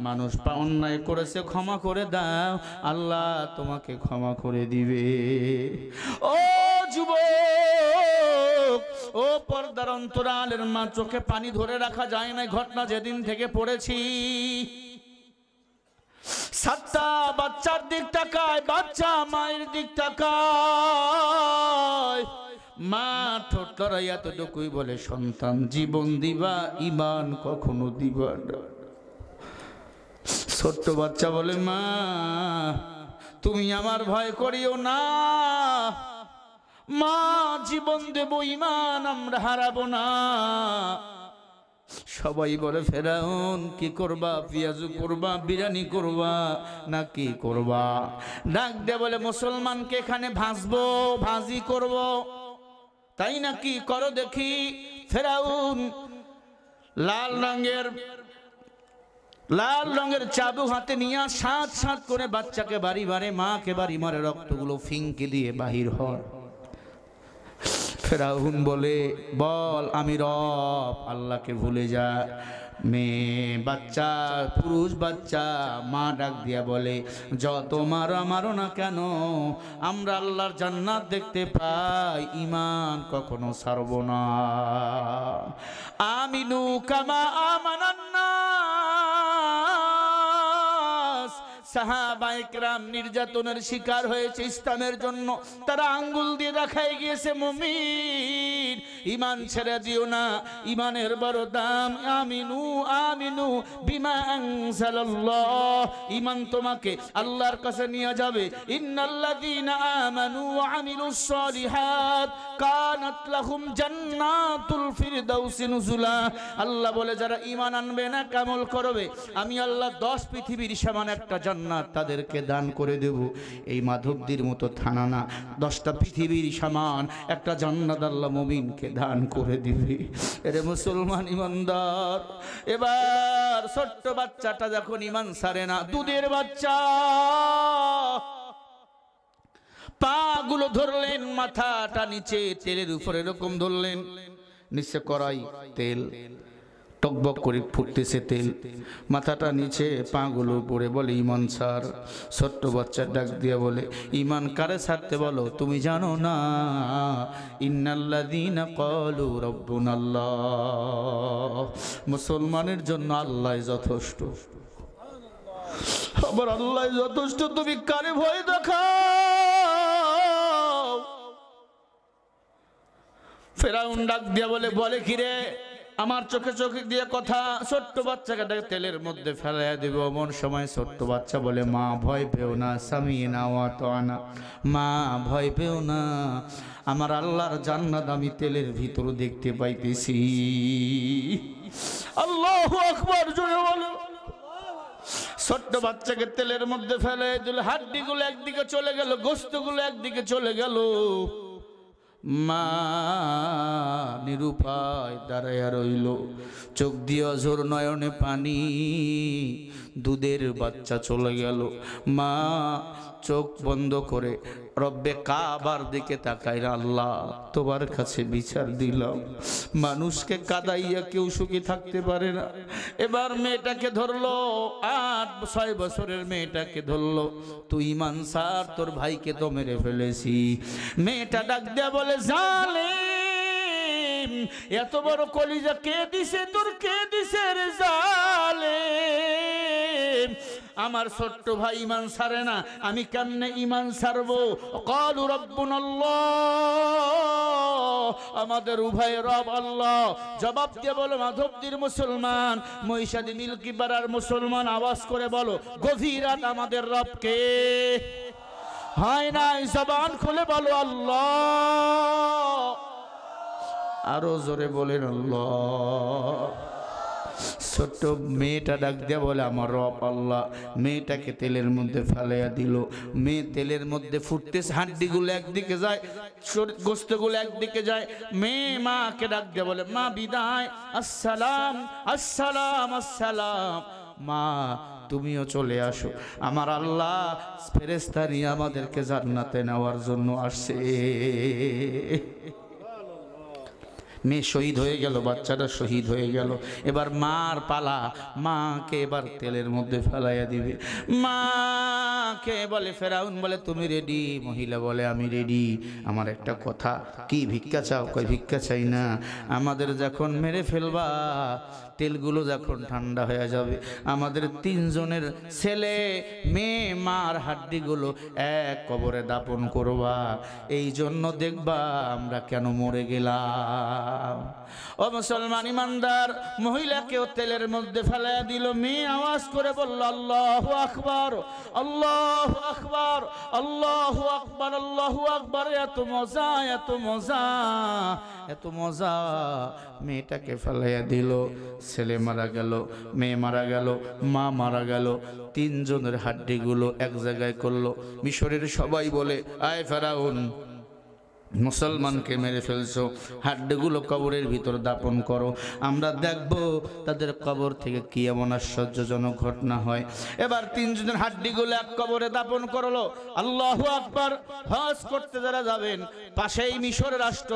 মানুষ অন্যায় করেছে, ক্ষমা করে দাও, আল্লাহ তোমাকে ক্ষমা করে দিবে। ও যুবক, ও পর্দার অন্তরালের মা, চোখে পানি ধরে রাখা যায় না। ঘটনা যেদিন থেকে পড়েছি, 7টা বাচ্চার দিক তাকায়, বাচ্চা মায়ের দিক তাকায়। মা ঠোঁট লড়াইয়া এতটুকুই বলে, সন্তান জীবন দিবা, ইমান কখনো দিবা না। ছোট্ট বাচ্চা বলে মা তুমি আমার ভয় করিও না, মা জীবন দেব, ইমান আমরা হারাবো না। সবাই বলে ফেরাউন কি করবা, পেঁয়াজু করবা, বিরিয়ানি করবা, না কি করবা? ডাক দে বলে মুসলমানকে এখানে ভাজবো, ভাজি করব। তাই নাকি, করো দেখি। ফেরাউন লাল রঙের চাবুক হাতে নিয়ে সাত সাত করে বাচ্চাকে বাড়ি মারে, মাকে বাড়ি মারে, রক্তগুলো ফিঙ্কি দিয়ে বাহির হয়। ফেরাউন বলে বল আমি রব, আল্লাহকে ভুলে যা। মেয়ে বাচ্চা, পুরুষ বাচ্চা, মা ডাক দিয়া বলে যত মারো মারো না কেন, আমরা আল্লাহর জান্নাত দেখতে পাই, ইমান কখনো ছাড়বো না। আমিনু কামা আমানান নাস। সাহাবায়ে কেরাম নির্যাতনের শিকার হয়েছে ইসলামের জন্য, তারা আঙ্গুল দিয়ে দেখায় গিয়েছে মুমিন ইমান ছেড়ে দিও না, ইমানের বড় দাম। আমিনু আমিনু বিমা আনজালাল্লাহ, ইমান তোমাকে আল্লাহর কাছে নিয়ে যাবে। ইন্নাল্লাযীনা আমানু ওয়া আমিলুস সালিহাত কানাত লাহুম জান্নাতুল ফিরদাউসি নুজুলা। আল্লাহ বলে যারা ইমান আনবে না, কামল করবে, আমি আল্লাহ 10 পৃথিবীর সমান একটা জান্নাত জান্নাত তাদেরকে দান করে দেব। এই মাধবদীর মতো থানা না, 10টা পৃথিবীর সমান একটা জান্নাত আল্লাহ মুমিনকে দান করে দিবে। এরে মুসলমান ইমানদার, এবার ছোট্ট বাচ্চাটা যখন ইমান ছাড়ে না, দুধের বাচ্চা, পা গুলো ধরলেন, মাথাটা নিচে তেলের উপরে এরকম ধরলেন, নিচে কড়াই, তেল টকবক করে ফুটতেছে তেল, মাথাটা নিচে, পা গুলো উপরে। বলে ইমান ছাড়। ছোট্ট বাচ্চা ডাক দিয়ে বলে, ইমান কারে ছাড়তে বলো? তুমি জানো না ইন্নাল্লাযীনা ক্বালু রাব্বুনাল্লাহ, মুসলমানের জন্য আল্লাহ যথেষ্ট। আবার আল্লাহ যথেষ্ট, তুমি কারে ভয় দেখাও? ফেরাউন ডাক দিয়া বলে কি রে, আমার চোখে চোখে দিয়ে কথা, ছোট্ট বাচ্চাকে তেলের মধ্যে ফেলাইয়া দিব। এমন সময় ছোট্ট বাচ্চা বলে, মা ভয় পেও না, সামিনা ওয়া আতানা, মা ভয় পেও না, আমার আল্লাহর জান্নাত আমি তেলের ভিতর দেখতে পাইতেছি। আল্লাহু আকবার, জোরে বলো। ছোট্ট বাচ্চাকে তেলের মধ্যে ফেলে দিল, হাড্ডিগুলো একদিকে চলে গেল, গোশতগুলো একদিকে চলে গেল। মা নিরুপায় দাঁড়াইয়া রইল, চোখ দিয়ে অঝোর নয়নে পানি, দুধের বাচ্চা চলে গেল। মা চোখ বন্ধ করে রব্বে কাবার দিকে তাকাইরা, আল্লাহ তোমার কাছে বিচার দিলাম, মানুষকে কাদাইয়া কেউ সুখী থাকতে পারে না। এবার মেয়েটাকে ধরলো, 8-6 বছরের মেয়েটাকে ধরলো, তুই ইমান ছাড়, তোর ভাইকে তো মেরে ফেলেছি। মেয়েটা ডাক দেয়া বলে, জালেম, এত বড় কলিজা কে দিছে তোর, কে দিছে রে জালেম? আমার ছোট্ট ভাই ইমান ছাড়ে না, আমি কেমনে ইমান ছাড়বো? ক্বালু রাব্বুনাল্লাহ, আমাদের উভয় রব আল্লাহ। জবাব দিয়ে বলো, মাধবদীর মুসলমান, মহিষাদী মিল্কিপাড়ার মুসলমান, আওয়াজ করে বলো, গভীর রাত আমাদের রব কে? হয় নাই, জবান খুলে বলো আল্লাহ। আরো জোরে বলেন আল্লাহ। ছোট্ট মেয়েটা ডাক দিয়া বলে, আমার রব আল্লাহ। মেয়েটাকে তেলের মধ্যে ফেলাইয়া দিল। মেয়ে তেলের মধ্যে ফুটতেছে, হাড্ডিগুলো একদিকে যায়, গোশতগুলো একদিকে যায়। মেয়ে মাকে ডাক দিয়া বলে, মা বিদায়, আসসালাম আসসালাম আসসালাম, মা তুমিও চলে আসো, আমার আল্লাহ ফেরেশতা নিয়ে আমাদেরকে জান্নাতে নেওয়ার জন্য আসছে। মেয়ে শহীদ হয়ে গেল, বাচ্চাটা শহীদ হয়ে গেল। এবার মার পালা, মাকে এবার তেলের মধ্যে ফেলাইয়া দিবে। মাকে বলে, ফেরাউন বলে তুমি রেডি? মহিলা বলে, আমি রেডি। আমার একটা কথা, কি ভিক্ষা চাও? কই ভিক্ষা চাই না, আমাদের যখন মেরে ফেলবা, তেলগুলো যখন ঠান্ডা হয়ে যাবে, আমাদের 3 জনের ছেলে মেয়ে মার হাড্ডিগুলো এক কবরে দাপন করবা, এই জন্য দেখবা আমরা কেন মরে গেলাম। ও মুসলমান ইমানদার, মহিলাকেও তেলের মধ্যে ফেলাইয়া দিল। মেয়ে আওয়াজ করে বলল, আল্লাহু আকবার, আল্লাহু আকবার, আল্লাহু আকবার, আল্লাহু আকবার। এত মজা, এত মজা, এত মজা। মেয়েটাকে ফেলাইয়া দিল, ছেলে মারা গেল, মেয়ে মারা গেল, মা মারা গেল। 3 জনের হাড্ডিগুলো এক জায়গায় করলো। মিশরের সবাই বলে, আয় ফেরাউন, মুসলমানকে মেরে ফেলছো, হাড্ডিগুলো কবরের ভিতর দাপন করো, আমরা দেখব তাদের কবর থেকে কি এমন আশ্চর্যজনক ঘটনা হয়। এবার 3 জনের হাড্ডিগুলো এক কবরে দাপন করলো। আল্লাহু আকবার। হজ করতে যারা যাবেন, পাশেই মিশর রাষ্ট্র,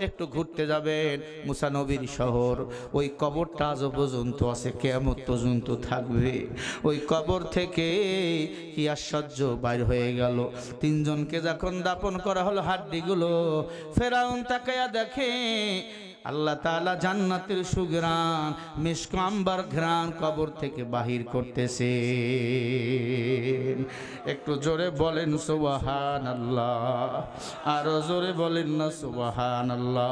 একটু ঘুরতে যাবেন, মুসা নবীর শহর, ওই কবরটা আজও পর্যন্ত আছে, কিয়ামত পর্যন্ত থাকবে। ওই কবর থেকে কি আশ্চর্য বাইর হয়ে গেল। 3 জনকে যখন দাপন করা হলো, হাড্ডিগুলো, ফেরাউন তাকায়া দেখে আল্লাহ তাআলা জান্নাতের সুঘ্রাণ, মিশক আম্বার ঘ্রাণ কবর থেকে বাহির করতেছে। একটু জোরে বলেন সুবহানাল্লাহ, আরো জোরে বলেন না সুবহানাল্লাহ।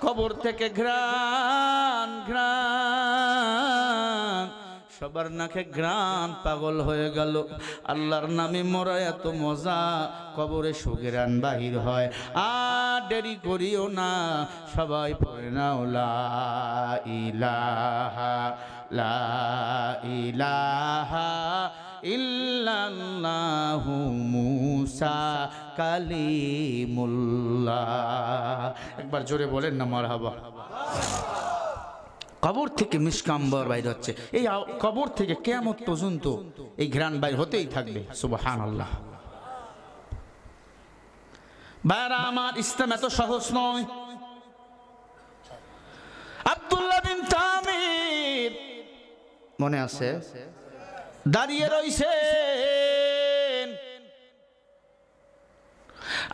কবর থেকে ঘ্রাণ ঘ্রাণ, সবার নাকে ঘ্রাণ, পাগল হয়ে গেল। আল্লাহর নামে মরা এত মজা, কবরে সুঘ্রাণ বাহির হয়। আর দেরি করিও না, সবাই পড়ে নাও লা ইলাহা, লা ইলাহা ইল্লাল্লাহ। কাল্লামাহু মুসা কালিমুল্লাহ। একবার জোরে বলেন না মারহাবা। কবর থেকে মিশকাম্বর বাইর হচ্ছে, এই কবর থেকে কিয়ামত পর্যন্ত এই ঘ্রাণ বাইর হতেই থাকবে। সুবহানাল্লাহ। ভাইরা আমার, ইসলাম এত সহজ নয়। আব্দুল্লাহ বিন তামির মনে আছে, দাঁড়িয়ে রইছেন।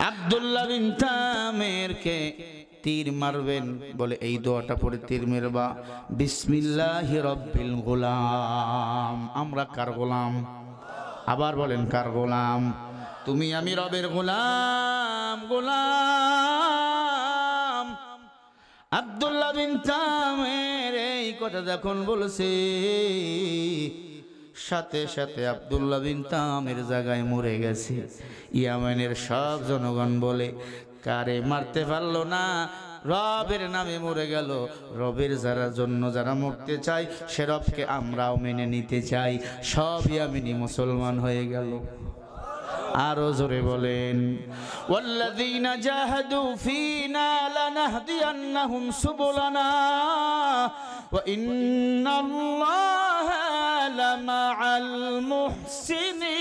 আব্দুল্লাহ বিন তামিরকে তীর মারবেন বলে এই দোয়াটা পড়ে তীর মেরবা, বিসমিল্লাহি রাব্বিল গোলাম। আমরা কার গোলাম? আবার বলেন, কার গোলাম? তুমি আমি রবের গোলাম, গোলাম। আব্দুল্লাহ বিন তামির এই কথা যখন বলছে, সাথে সাথে আব্দুল্লাহ বিন তামির জায়গায় মরে গেছে। ইয়ামেনের সব জনগণ বলে, কারে মারতে পারলো না, রবের নামে মরে গেল। রবের জন্য যারা মরতে চায় সে রবকে আমরাও মেনে নিতে চাই। সব ইয়ামেনি মুসলমান হয়ে গেল। আরো জোরে বলেন, ওয়াল্লাযীনা জাহাদু ফীনা লানাহদিয়ান্নাহুম সুবুলানা ওয়া ইন্নাল্লাহা লামাআল মুহসিনিন।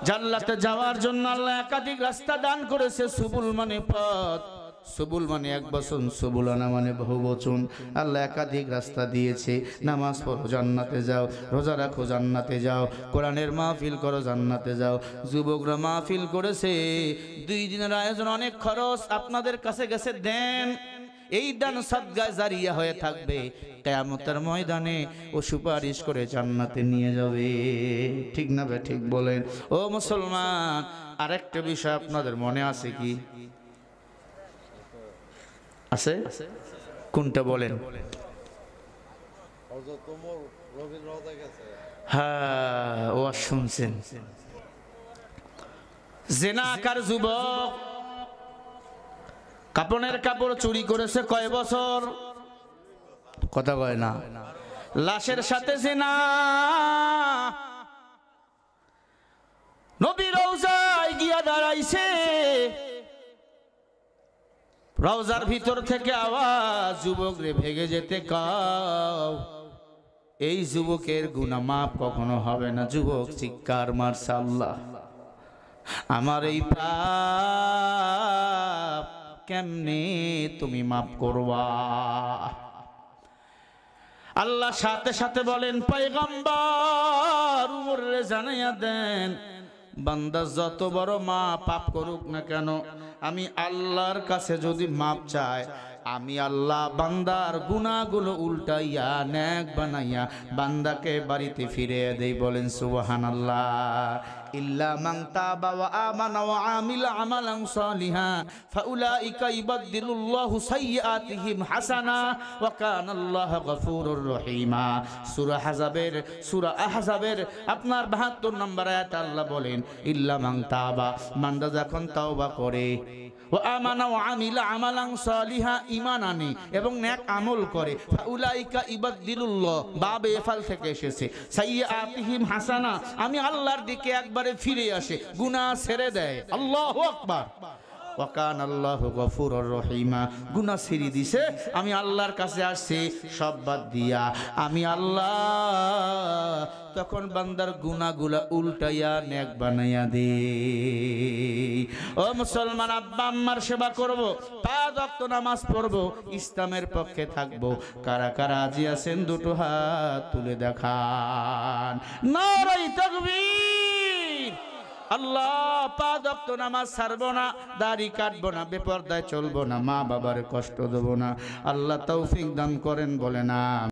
জান্নাতে যাওয়ার জন্য আল্লাহ একাধিক রাস্তা দান করেছে। সুবুল মানে পথ, সুবুল মানে এক বচন, সুবুলানা মানে বহু বচন। আল্লাহ একাধিক রাস্তা দিয়েছে। নামাজ পড়ো জান্নাতে যাও, রোজা রাখো জান্নাতে যাও, কোরআনের মাহফিল করো জান্নাতে যাও। যুবকরা মাহফিল করেছে, 2 দিনের আয়োজন, অনেক খরচ, আপনাদের কাছে গেছে, দেন। এই দান সাদগায়ে জারিয়া হয়ে থাকবে, কিয়ামতের ময়দানে ও সুপারিশ করে জান্নাতে নিয়ে যাবে। ঠিক না বে ঠিক বলেন? ও মুসলমান, আরেকটা বিষয় আপনাদের মনে আছে কি? আছে? কোনটা বলেন? হ্যাঁ, ও শুনছেন, জেনাকার যুবক কাপড়ের কাপড় চুরি করেছে কয় বছর? কথা কয় না। লাশের সাথে জেনা। নবী রওজায় গিয়া দাঁড়াইছে, রওজার ভিতর থেকে আওয়াজ, যুবক রে ভেগে যেতে কাও। এই যুবকের গুনাহ মাফ কখনো হবে না। যুবক চিৎকার মারছে, আল্লাহ আমার এই পাপ কেমনে তুমি মাফ করবা? আল্লাহ সাথে সাথে বলেন, পয়গম্বর উমরে জানাইয়া দেন, বান্দা যত বড় মা পাপ করুক না কেন, আমি আল্লাহর কাছে যদি মাপ চায়, আমি আল্লাহ বান্দার গুনাহগুলো উল্টাইয়া নেক বানাইয়া বান্দাকে বাড়িতে ফিরিয়ে দেই। বলেন সুবহানাল্লাহ। ইল্লা মান তাবা ওয়া আমানা ওয়া আমিলা আমালান সালিহা ফাউলাইকা ইবাদদিলুল্লাহু সাইয়্যাতিহিম হাসানা ওয়া কানাল্লাহু গফুরুর রহিমা। সূরা আহজাবের আপনার ৭২ নম্বর আয়াতে আল্লাহ বলেন, ইল্লা মান তাবা, বান্দা যখন তওবা করে, ও আমানা ওয়া আমিলা আমালান সালিহা, ঈমান আনে এবং নেক আমল করে, ফাউলাইকা ইবাদদিলুল্লাহ, বাবে এফাল থেকে এসেছে, সাইয়্যাতিহিম হাসানা, আমি আল্লাহর দিকে একবারে ফিরে আসে, গুনাহ ছেড়ে দেয়। আল্লাহু আকবার। ওয়া কানাল্লাহু গফুরুর রহিমা, গুনাহ ছেড়ে দিছে, আমি আল্লাহর কাছে আসছি সব বাদ দিয়া। আমি আল্লাহ তখন বান্দার গুনাহগুলা উল্টাইয়া নেক বানাইয়া দে। ও মুসলমান, আব্বা আম্মার সেবা করব, 5 ওয়াক্ত নামাজ পড়ব, ইসলামের পক্ষে থাকব। কারা কারা আজি আছেন দুটো হাত তুলে দেখান। নারায়ে তাকবীর। আল্লাহ 5 ওয়াক্ত নামাজ ছাড়বো না, দাড়ি কাটবো না, বেপরদায় চলবো না, মা বাবার কষ্ট দেবো না। আল্লাহ তৌফিক দান করেন, বলে না।